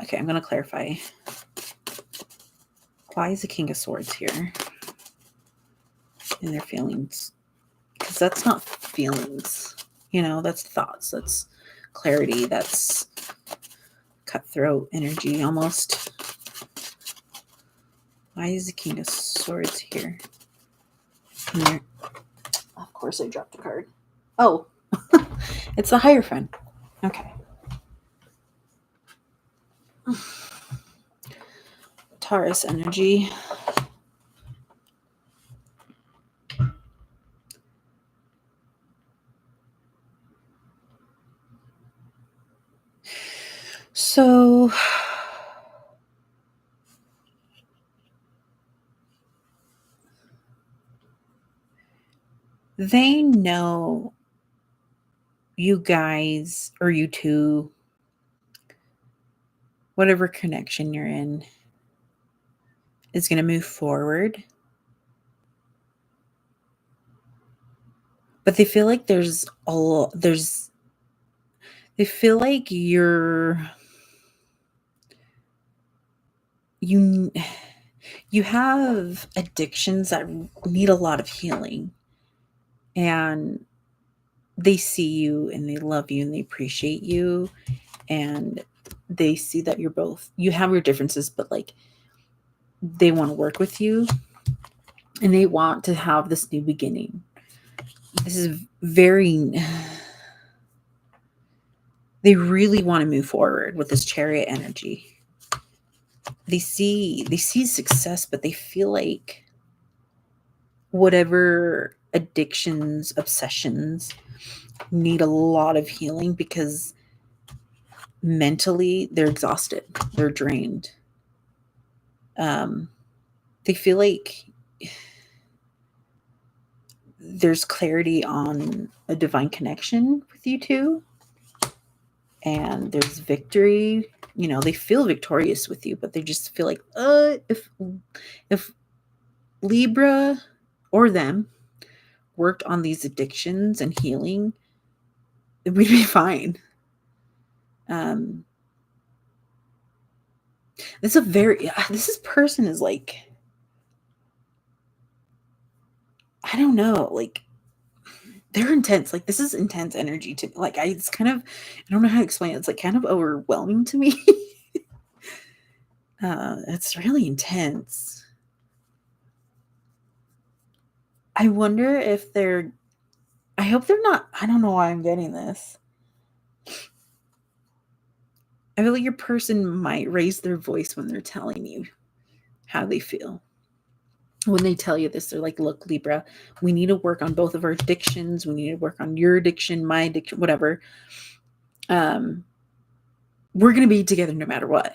Okay, I'm gonna clarify. Why is the King of Swords here in their feelings? Because that's not feelings. You know, that's thoughts. That's clarity. That's cutthroat energy almost. Why is the King of Swords here? Of course I dropped a card. Oh, it's the Hierophant. Okay. Taurus energy. So they know you guys, or you two, whatever connection you're in, is going to move forward. But they feel like they feel like you have addictions that need a lot of healing, and they see you and they love you and they appreciate you, and they see that you have your differences, but like they want to work with you and they want to have this new beginning. This is they really want to move forward with this Chariot energy. They see success, but they feel like whatever addictions, obsessions need a lot of healing, because mentally they're exhausted, they're drained. They feel like there's clarity on a divine connection with you two, and there's victory. You know, they feel victorious with you, but they just feel like, if Libra or them worked on these addictions and healing, we'd be fine. This person is like, I don't know, like they're intense. Like this is intense energy to me. Like it's kind of, I don't know how to explain it. It's like kind of overwhelming to me. It's really intense. I wonder if I hope they're not, I don't know why I'm getting this. I feel like your person might raise their voice when they're telling you how they feel. When they tell you this, they're like, look, Libra, we need to work on both of our addictions. We need to work on your addiction, my addiction, whatever. We're going to be together no matter what.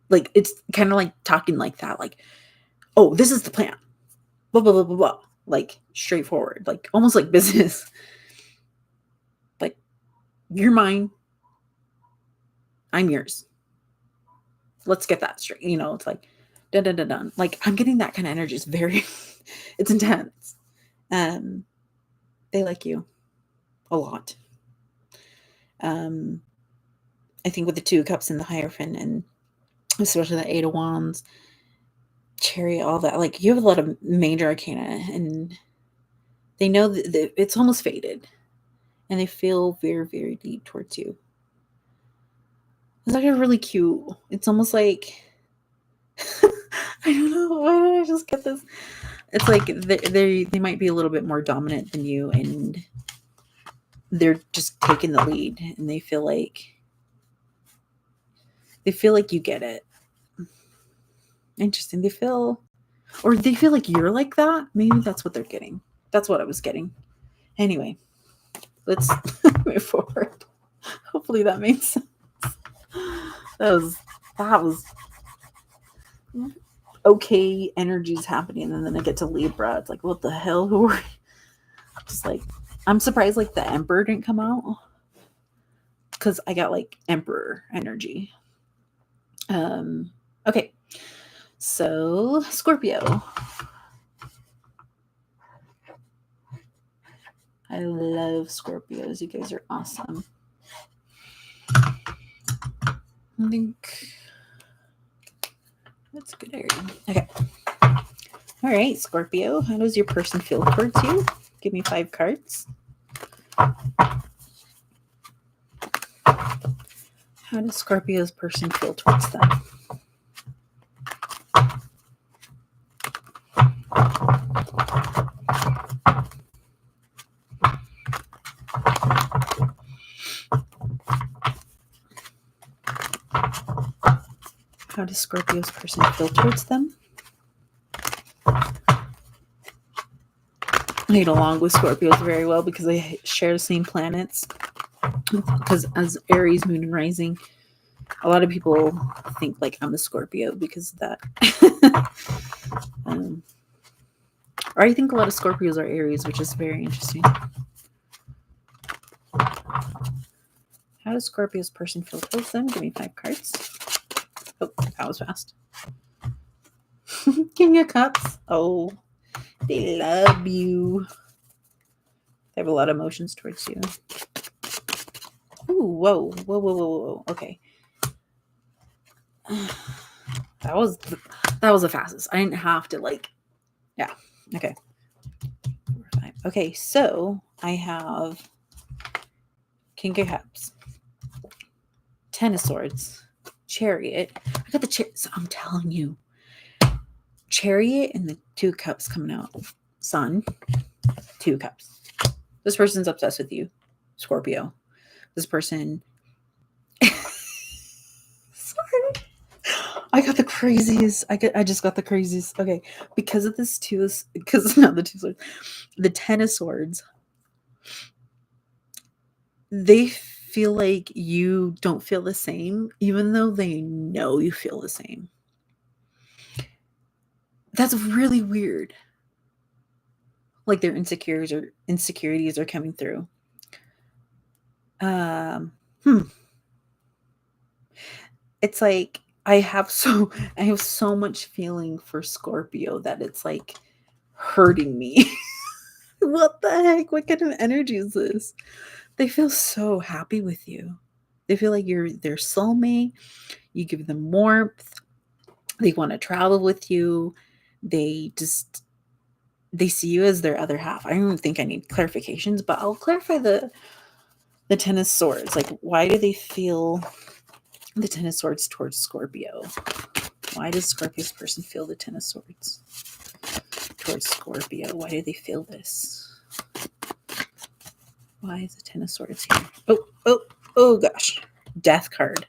Like, it's kind of like talking like that. Like, oh, this is the plan. Blah, blah, blah, blah, blah. Like, straightforward. Like, almost like business. Like, you're mine. I'm yours. Let's get that straight. You know, it's like, dun, dun, dun, dun. Like, I'm getting that kind of energy. It's very, it's intense. They like you a lot. I think with the 2 cups and the Hierophant, and especially the 8 of Wands, Chariot, all that, like you have a lot of major arcana, and they know that it's almost faded, and they feel very, very deep towards you. It's like a really cute. It's almost like I don't know. Why did I just get this? It's like they might be a little bit more dominant than you, and they're just taking the lead, and they feel like you get it. Interesting. They feel like you're like that. Maybe that's what they're getting. That's what I was getting. Anyway, let's move forward. Hopefully that made sense. That was okay energies happening, and then I get to Libra. It's like, what the hell? Who are you? Just like, I'm surprised like the Emperor didn't come out, because I got like Emperor energy. Okay. So, Scorpio. I love Scorpios. You guys are awesome. I think That's a good area. Okay. All right, Scorpio. How does your person feel towards you? Give me 5 cards. How does Scorpio's person feel towards them? How does Scorpio's person feel towards them? I get along with Scorpios very well because they share the same planets. Because as Aries, moon, and rising, a lot of people think like I'm a Scorpio because of that. Or I think a lot of Scorpios are Aries, which is very interesting. How does Scorpio's person feel towards them? Give me 5 cards. Oh, that was fast. King of Cups. Oh, they love you. They have a lot of emotions towards you. Ooh, whoa. Okay. That was the fastest. I didn't have to yeah. Okay. 4, 5. Okay, so I have King of Cups, Ten of Swords, Chariot. I got the Chariot. So I'm telling you, Chariot and the 2 cups coming out. Sun, 2 cups. This person's obsessed with you, Scorpio. This person. Sorry. I got the craziest. I just got the craziest. Okay, because of this because not the 2 swords, the 10 of Swords. They feel like you don't feel the same, even though they know you feel the same. That's really weird. Like their insecurities are coming through. It's like I have so much feeling for Scorpio that it's like hurting me. What the heck? What kind of energy is this? They feel so happy with you. They feel like you're their soulmate. You give them warmth. They want to travel with you. They see you as their other half. I don't even think I need clarifications, but I'll clarify the 10 of Swords. Like, why do they feel the 10 of Swords towards Scorpio? Why does Scorpio's person feel the 10 of Swords towards Scorpio? Why do they feel this? Why is the 10 of Swords here? Oh gosh. Death card.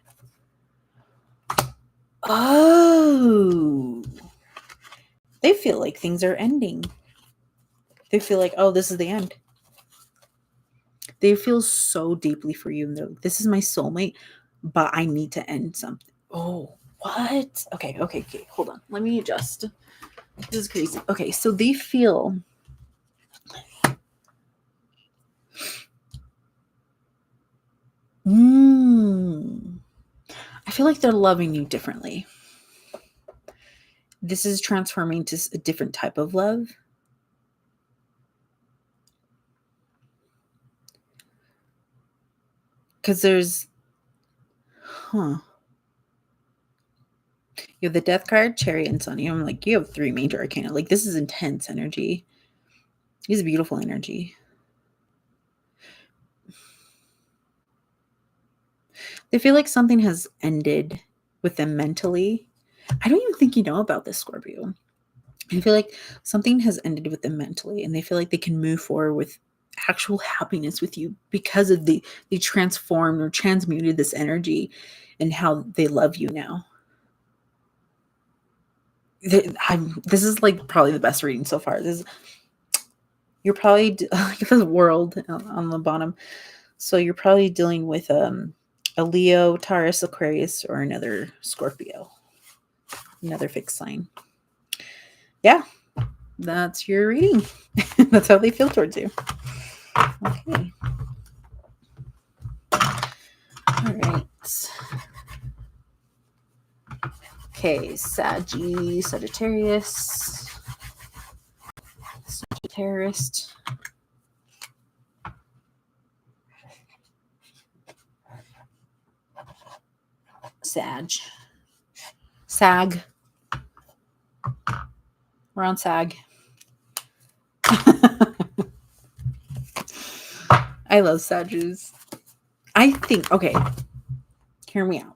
Oh. They feel like things are ending. They feel like, oh, this is the end. They feel so deeply for you. This is my soulmate, but I need to end something. Oh, what? Okay. Hold on. Let me adjust. This is crazy. Okay, so they feel I feel like they're loving you differently. This is transforming to a different type of love. Because there's you have the Death card, Chariot, and Sun. I'm like, you have 3 major arcana. Like, this is intense energy. This is beautiful energy. They feel like something has ended with them mentally. I don't even think you know about this, Scorpio. I feel like something has ended with them mentally, and they feel like they can move forward with actual happiness with you because of they transformed or transmuted this energy and how they love you now. This is like probably the best reading so far. You're probably the world on the bottom. So you're probably dealing with a Leo, Taurus, Aquarius, or another Scorpio, another fixed sign. Yeah, that's your reading. That's how they feel towards you. Okay. All right. Okay, Sagittarius. Sag. We're on SAG. I love Sagittarius. I think, okay, hear me out.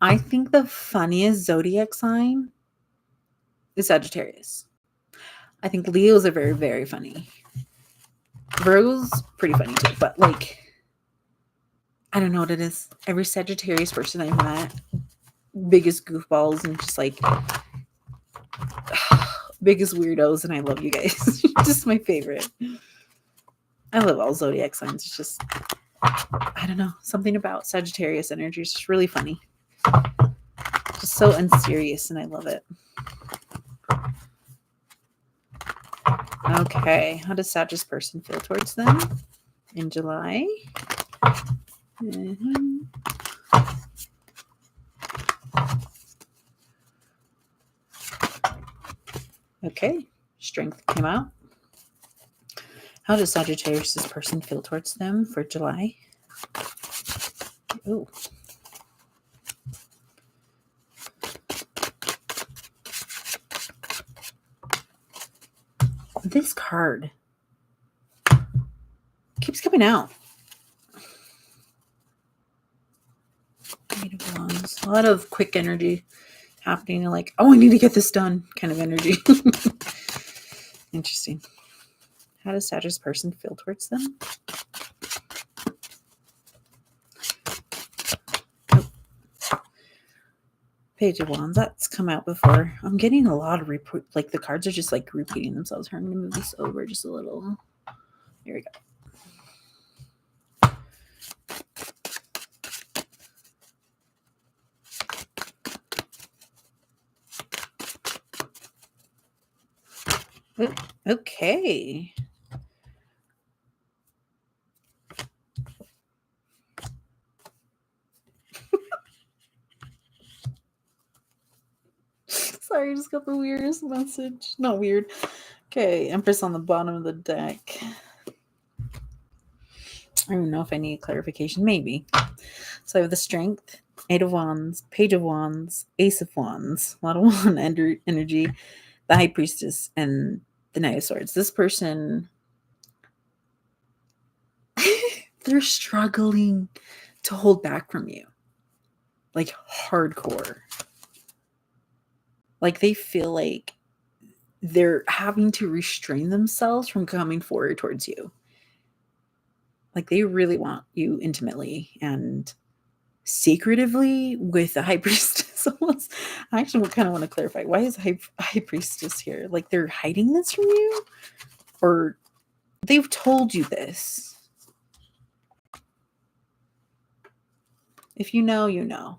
I think the funniest zodiac sign is Sagittarius. I think Leos are very, very funny. Virgo's pretty funny too, but like, I don't know what it is. Every Sagittarius person I've met, biggest goofballs and just like biggest weirdos, and I love you guys. Just my favorite. I love all zodiac signs. It's just, I don't know, something about Sagittarius energy is just really funny. Just so unserious, and I love it. Okay, how does Sagittarius person feel towards them in July? Okay, strength came out. How does Sagittarius person feel towards them for July? Ooh. This card keeps coming out. Eight of Wands. A lot of quick energy happening, like, oh, I need to get this done kind of energy. Interesting. How does Sagittarius person feel towards them? Oh. Page of Wands. That's come out before. I'm getting a lot of like the cards are just like repeating themselves. I'm going to move this over just a little. Here we go. Okay. Sorry, I just got the weirdest message. Not weird. Okay, Empress on the bottom of the deck. I don't know if I need clarification. Maybe. So I have the Strength, Eight of Wands, Page of Wands, Ace of Wands, a lot of wand energy, the High Priestess, and the Knight of Swords. This person, they're struggling to hold back from you. Like hardcore. Like they feel like they're having to restrain themselves from coming forward towards you. Like they really want you intimately and secretively with the High Priestess. I actually kind of want to clarify, why is High Priestess here? Like they're hiding this from you? Or they've told you this? If you know, you know.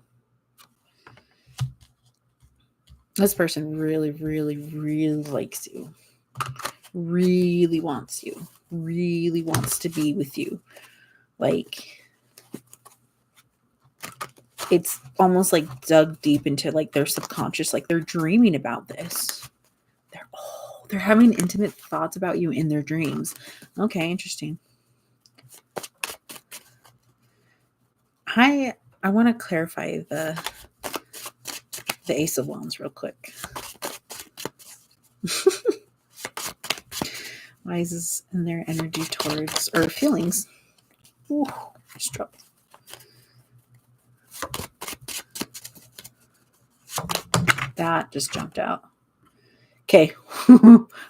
This person really, really, really likes you. Really wants you. Really wants to be with you. Like, it's almost like dug deep into like their subconscious. Like they're dreaming about this. They're having intimate thoughts about you in their dreams. Okay, interesting. I want to clarify the Ace of Wands real quick. Why is this in their energy towards, or feelings? Ooh, just dropped. That just jumped out. Okay.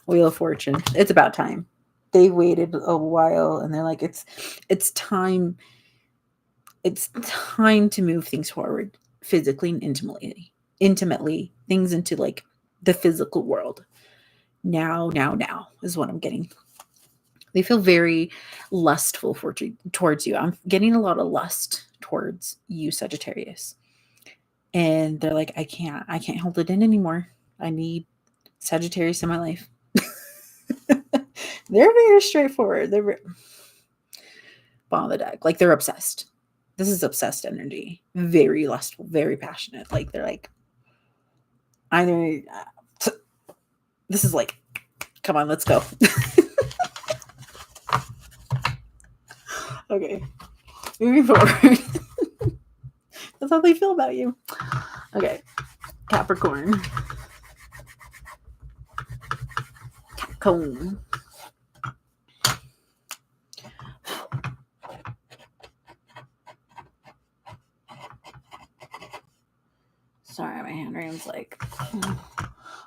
Wheel of Fortune. It's about time. They waited a while and they're like, it's time. It's time to move things forward physically and intimately, things into like the physical world. Now is what I'm getting. They feel very lustful towards you. I'm getting a lot of lust towards you, Sagittarius. And they're like, I can't hold it in anymore. I need Sagittarius in my life. They're very straightforward. They're bottom of the deck. Like they're obsessed. This is obsessed energy. Very lustful, very passionate. Like they're like, either this is like, come on, let's go. Okay, moving forward. That's how they feel about you. Okay, Capricorn. Capricorn. Sorry, my handwriting's like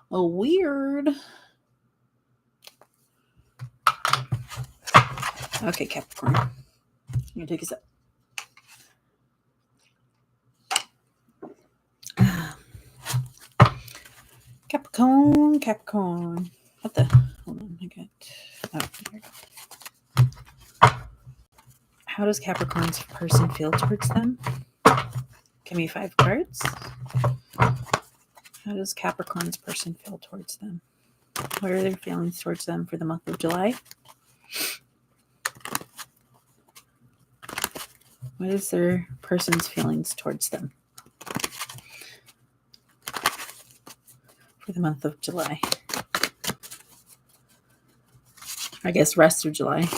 weird. Okay, Capricorn. I'm gonna take a sip. Capricorn. What the? Hold on, I got. Oh, here we go. How does Capricorn's person feel towards them? Give me 5 cards. How does Capricorn's person feel towards them? What are their feelings towards them for the month of July? What is their person's feelings towards them for the month of July? I guess rest of July.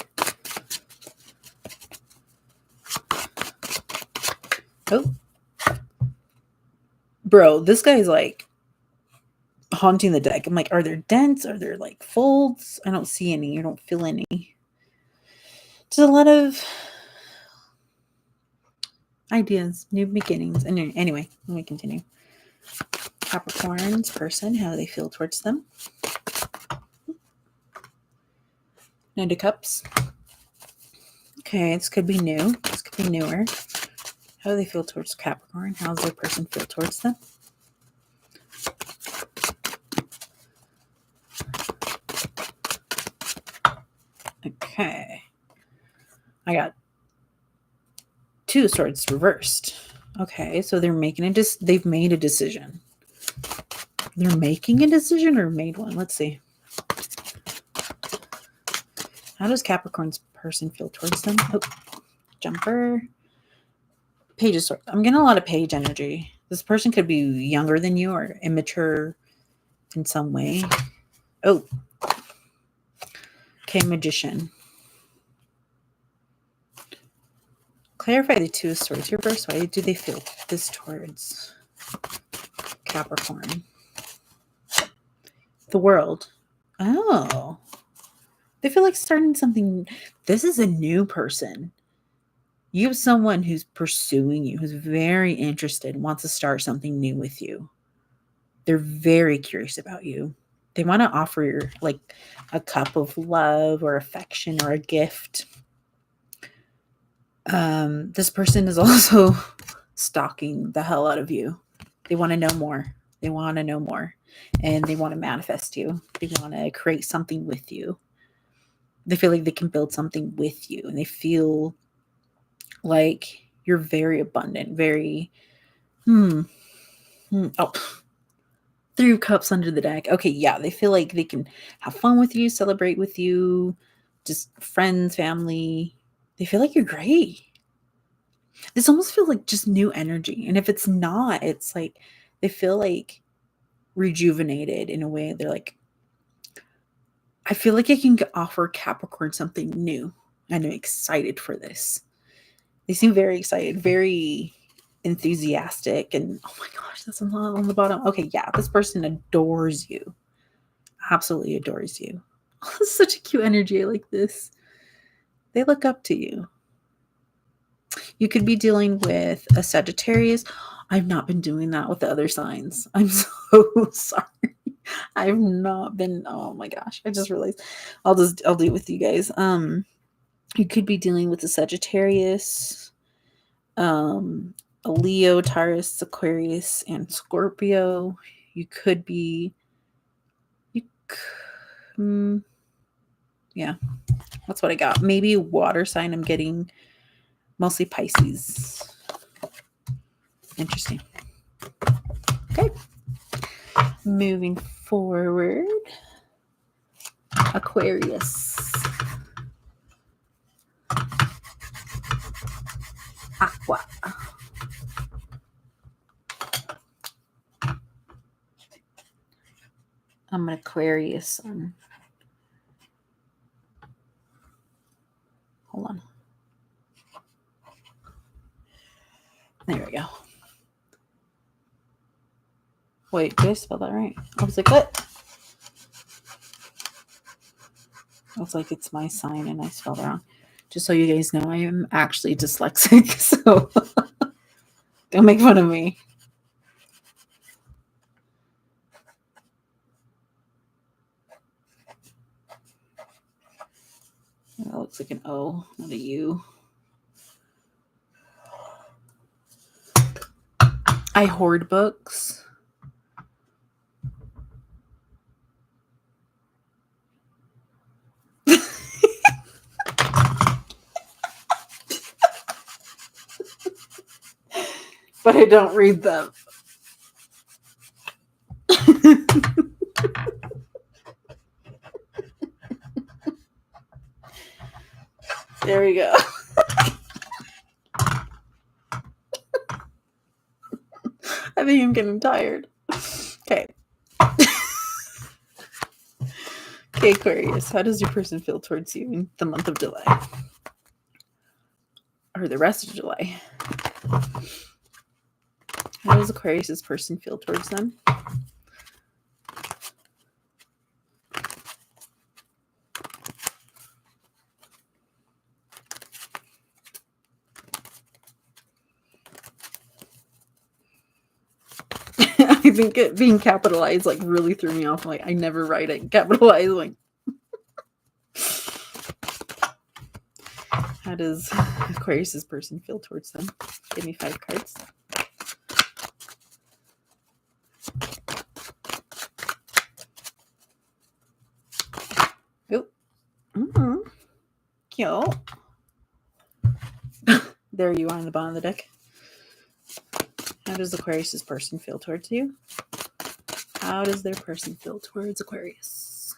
Oh. Bro, this guy's like haunting the deck. I'm like, are there dents? Are there like folds? I don't see any. I don't feel any. Just a lot of ideas, new beginnings. Anyway, let me continue. Capricorn's person, how do they feel towards them? Knight of Cups. Okay, this could be new. This could be newer. How do they feel towards Capricorn? How does their person feel towards them? Okay. I got 2 swords reversed. Okay, so they're making they've made a decision. They're making a decision or made one? Let's see. How does Capricorn's person feel towards them? Oh, Jumper. Page of Swords. I'm getting a lot of page energy. This person could be younger than you or immature in some way. Oh. Okay, Magician. Clarify the 2 of Swords reverse. Why do they feel this towards Capricorn? The World. Oh. They feel like starting something. This is a new person. You have someone who's pursuing you, who's very interested, wants to start something new with you. They're very curious about you. They want to offer like a cup of love or affection or a gift. This person is also stalking the hell out of you. They want to know more. They want to know more. And they want to manifest you. They want to create something with you. They feel like they can build something with you. And they feel like you're very abundant, very, oh, 3 cups under the deck. Okay, yeah, they feel like they can have fun with you, celebrate with you, just friends, family. They feel like you're great. This almost feels like just new energy. And if it's not, it's like they feel like rejuvenated in a way. They're like, I feel like I can offer Capricorn something new. And I'm excited for this. They seem very excited, very enthusiastic. And oh my gosh, that's a lot on the bottom. Okay, yeah, this person adores you. Absolutely adores you. Oh, this is such a cute energy. I like this. They look up to you. You could be dealing with a Sagittarius. I've not been doing that with the other signs. I'm so sorry. I've not been. Oh my gosh. I just realized I'll do it with you guys. You could be dealing with a Sagittarius, a Leo, Taurus, Aquarius, and Scorpio. You could be. Yeah, that's what I got. Maybe water sign. I'm getting mostly Pisces. Interesting. Okay. Moving forward. Aquarius. Aqua. I'm an Aquarius. Hold on. There we go. Wait, did I spell that right? I was like, what? It's like it's my sign and I spelled it wrong. Just so you guys know, I am actually dyslexic, so don't make fun of me. That looks like an O, not a U. I hoard books. But I don't read them. There we go. I think I'm getting tired. Okay. Okay, Aquarius, how does your person feel towards you in the month of July? Or the rest of July? How does Aquarius' person feel towards them? I think it being capitalized like really threw me off. Like I never write it capitalized. Like, how does Aquarius' person feel towards them? Give me 5 cards. Oh, cute. There you are on the bottom of the deck. How does Aquarius' person feel towards you? How does their person feel towards Aquarius?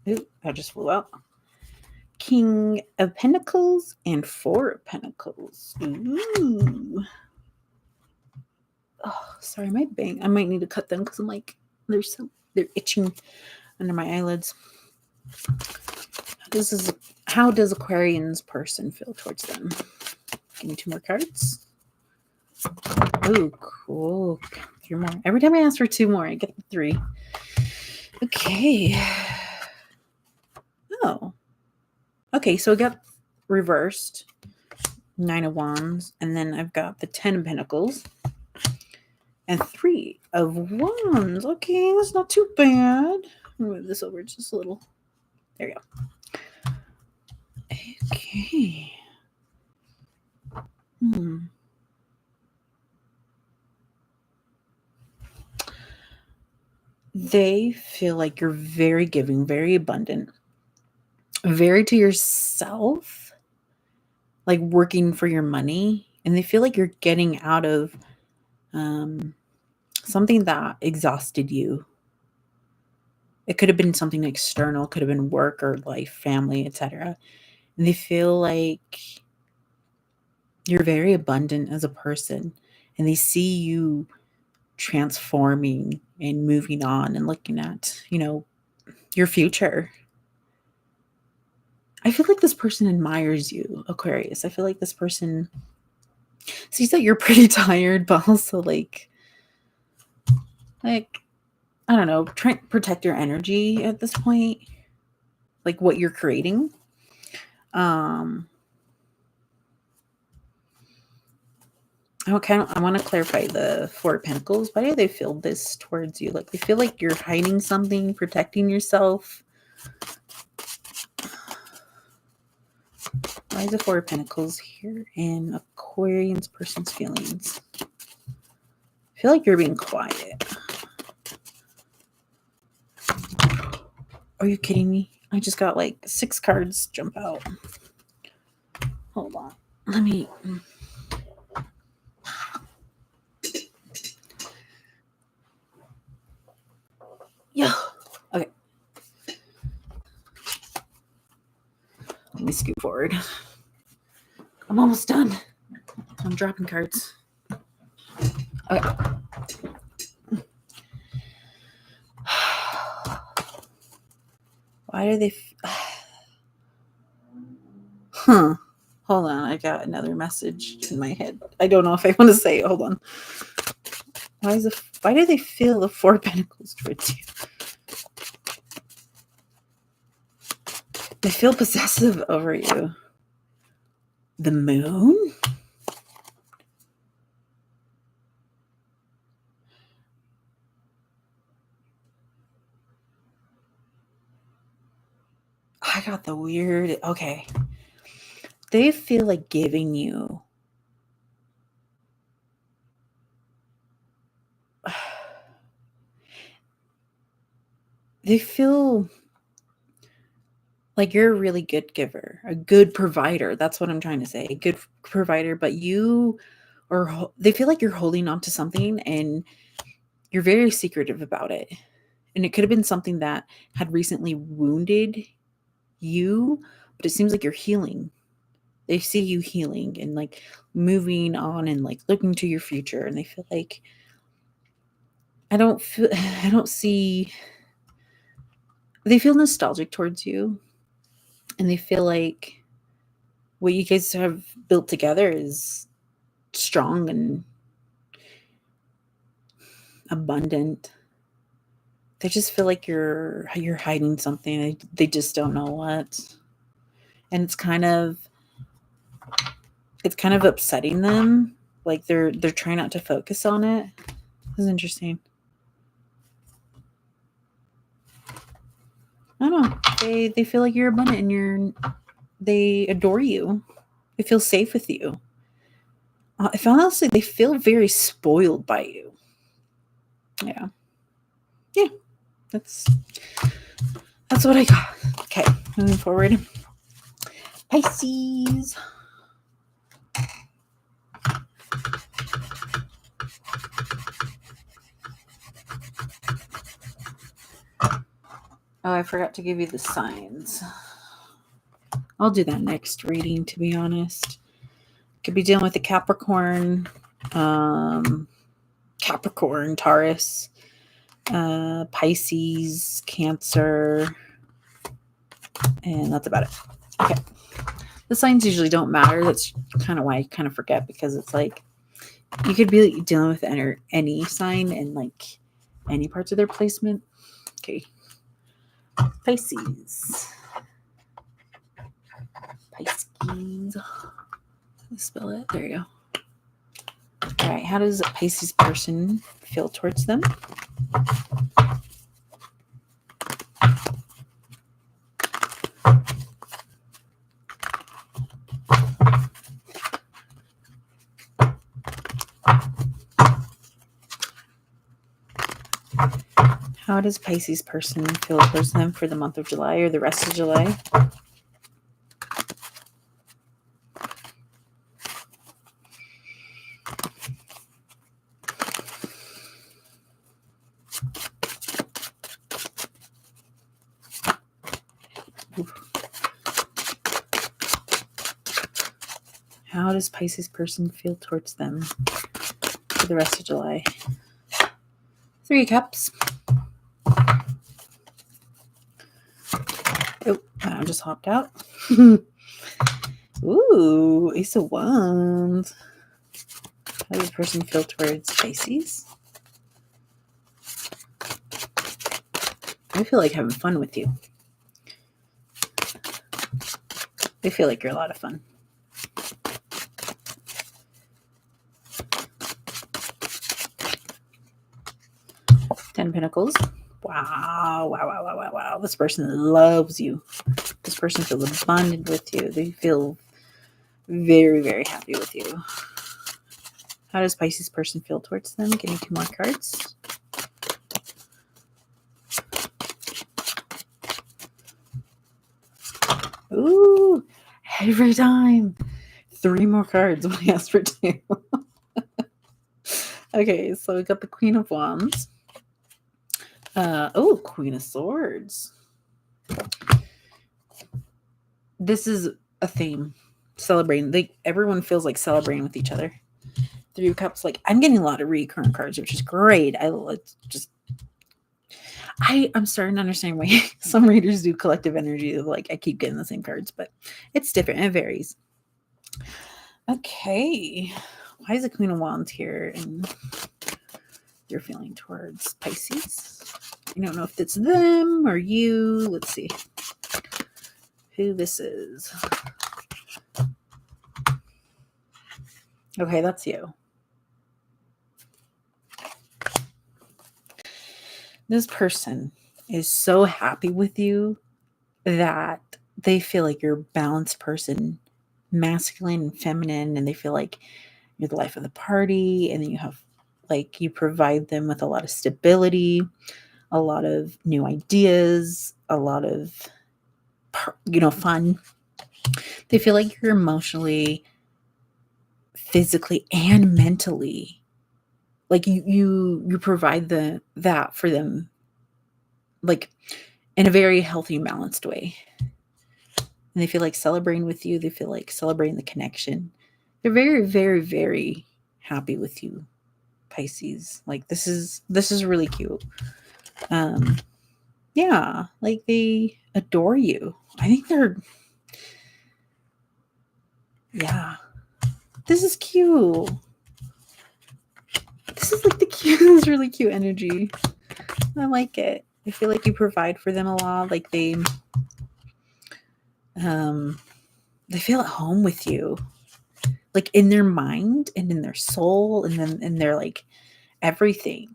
Ooh, I just flew out. King of Pentacles and 4 of Pentacles. Ooh. Oh, sorry, my bang. I might need to cut them because I'm like, they're itching under my eyelids. How does Aquarian's person feel towards them? Give me 2 more cards. Oh, cool. 3 more. Every time I ask for 2 more, I get 3. Okay. Oh. Okay, so I got reversed. 9 of Wands. And then I've got the 10 of Pentacles. And 3 of Wands. Okay, that's not too bad. I'll move this over just a little. There you go. Okay. They feel like you're very giving, very abundant, very to yourself, like working for your money. And they feel like you're getting out of something that exhausted you. It could have been something external, could have been work or life, family, etc. And they feel like you're very abundant as a person, and they see you transforming and moving on and looking at, your future. I feel like this person admires you, Aquarius. I feel like this person sees that you're pretty tired, but also like I don't know, try to protect your energy at this point, like what you're creating. I want to clarify the 4 of Pentacles. Why do they feel this towards you? Like they feel like you're hiding something, protecting yourself. Why is the 4 of Pentacles here in Aquarian's person's feelings? I feel like you're being quiet. Are you kidding me? I just got like 6 cards jump out. Hold on. Let me... Yeah. Okay. Let me scoot forward. I'm almost done. I'm dropping cards. Okay. Why do they... Huh. Hold on, I got another message in my head. I don't know if I want to say it. Hold on. Why do they feel the Four of Pentacles towards you? They feel possessive over you. The Moon? I got the weird. Okay. They feel like giving you. They feel like you're a really good giver, a good provider. That's what I'm trying to say. A good provider, but they feel like you're holding on to something and you're very secretive about it. And it could have been something that had recently wounded you, but it seems like you're healing. They see you healing and like moving on and like looking to your future. And they feel like I don't see, they feel nostalgic towards you. And they feel like what you guys have built together is strong and abundant. They just feel like you're hiding something. They just don't know what. And it's kind of upsetting them. Like they're trying not to focus on it. This is interesting. I don't know. They feel like you're abundant and they adore you. They feel safe with you. If honestly, they feel very spoiled by you. Yeah. Yeah. That's what I got. Okay, moving forward. Pisces. Oh, I forgot to give you the signs. I'll do that next reading, to be honest. Could be dealing with the Capricorn, Taurus, Pisces, Cancer, and that's about it. Okay. The signs usually don't matter. That's kind of why I kind of forget, because it's like you could be dealing with any sign and like any parts of their placement. Okay. Pisces. Spell it. There you go. All right. How does a Pisces person feel towards them? How does Pisces person feel towards them for the month of July or the rest of July? How does Pisces person feel towards them for the rest of July? 3 of Cups. Oh, I just hopped out. Ooh, Ace of Wands. How does the person feel towards Pisces? I feel like having fun with you. I feel like you're a lot of fun. Ten of Pentacles. Wow. This person loves you. This person feels abundant with you. They feel very, very happy with you. How does Pisces person feel towards them? Give me 2 more cards. Ooh, every time. 3 more cards when I asked for 2. Okay, so we got the Queen of Wands. Queen of Swords. This is a theme. Celebrating. Everyone feels like celebrating with each other. 3 of Cups. Like, I'm getting a lot of recurrent cards, which is great. I'm starting to understand why some readers do collective energy. Like, I keep getting the same cards, but it's different. It varies. Okay. Why is the Queen of Wands here and you're feeling towards Pisces? I don't know if it's them or you. Let's see who this is. Okay, that's you. This person is so happy with you that they feel like you're a balanced person, masculine and feminine, and they feel like you're the life of the party, and then you have like you provide them with a lot of stability, a lot of new ideas, a lot of fun. They feel like you're emotionally, physically, and mentally like you provide that for them, like in a very healthy, balanced way. And they feel like celebrating with you. They feel like celebrating the connection. They're very, very, very happy with you, Pisces. Like this is really cute. Yeah, like they adore you. I think yeah. This is cute. This is like the cutest, really cute energy. I like it. I feel like you provide for them a lot. Like they feel at home with you, like in their mind and in their soul, and then in their like everything.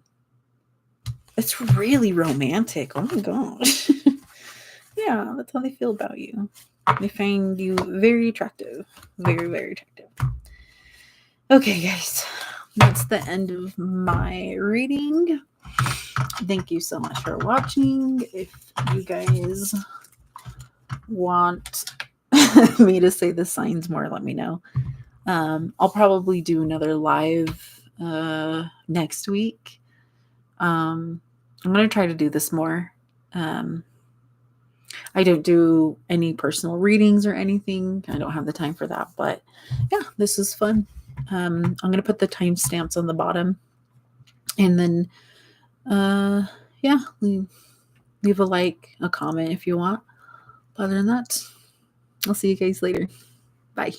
It's really romantic. Oh my gosh. Yeah, that's how they feel about you. They find you very attractive. Very, very attractive. Okay, guys. That's the end of my reading. Thank you so much for watching. If you guys want me to say the signs more, let me know. I'll probably do another live next week. I'm going to try to do this more. I don't do any personal readings or anything. I don't have the time for that. But yeah, this is fun. I'm going to put the timestamps on the bottom. And then, yeah, leave a like, a comment if you want. Other than that, I'll see you guys later. Bye.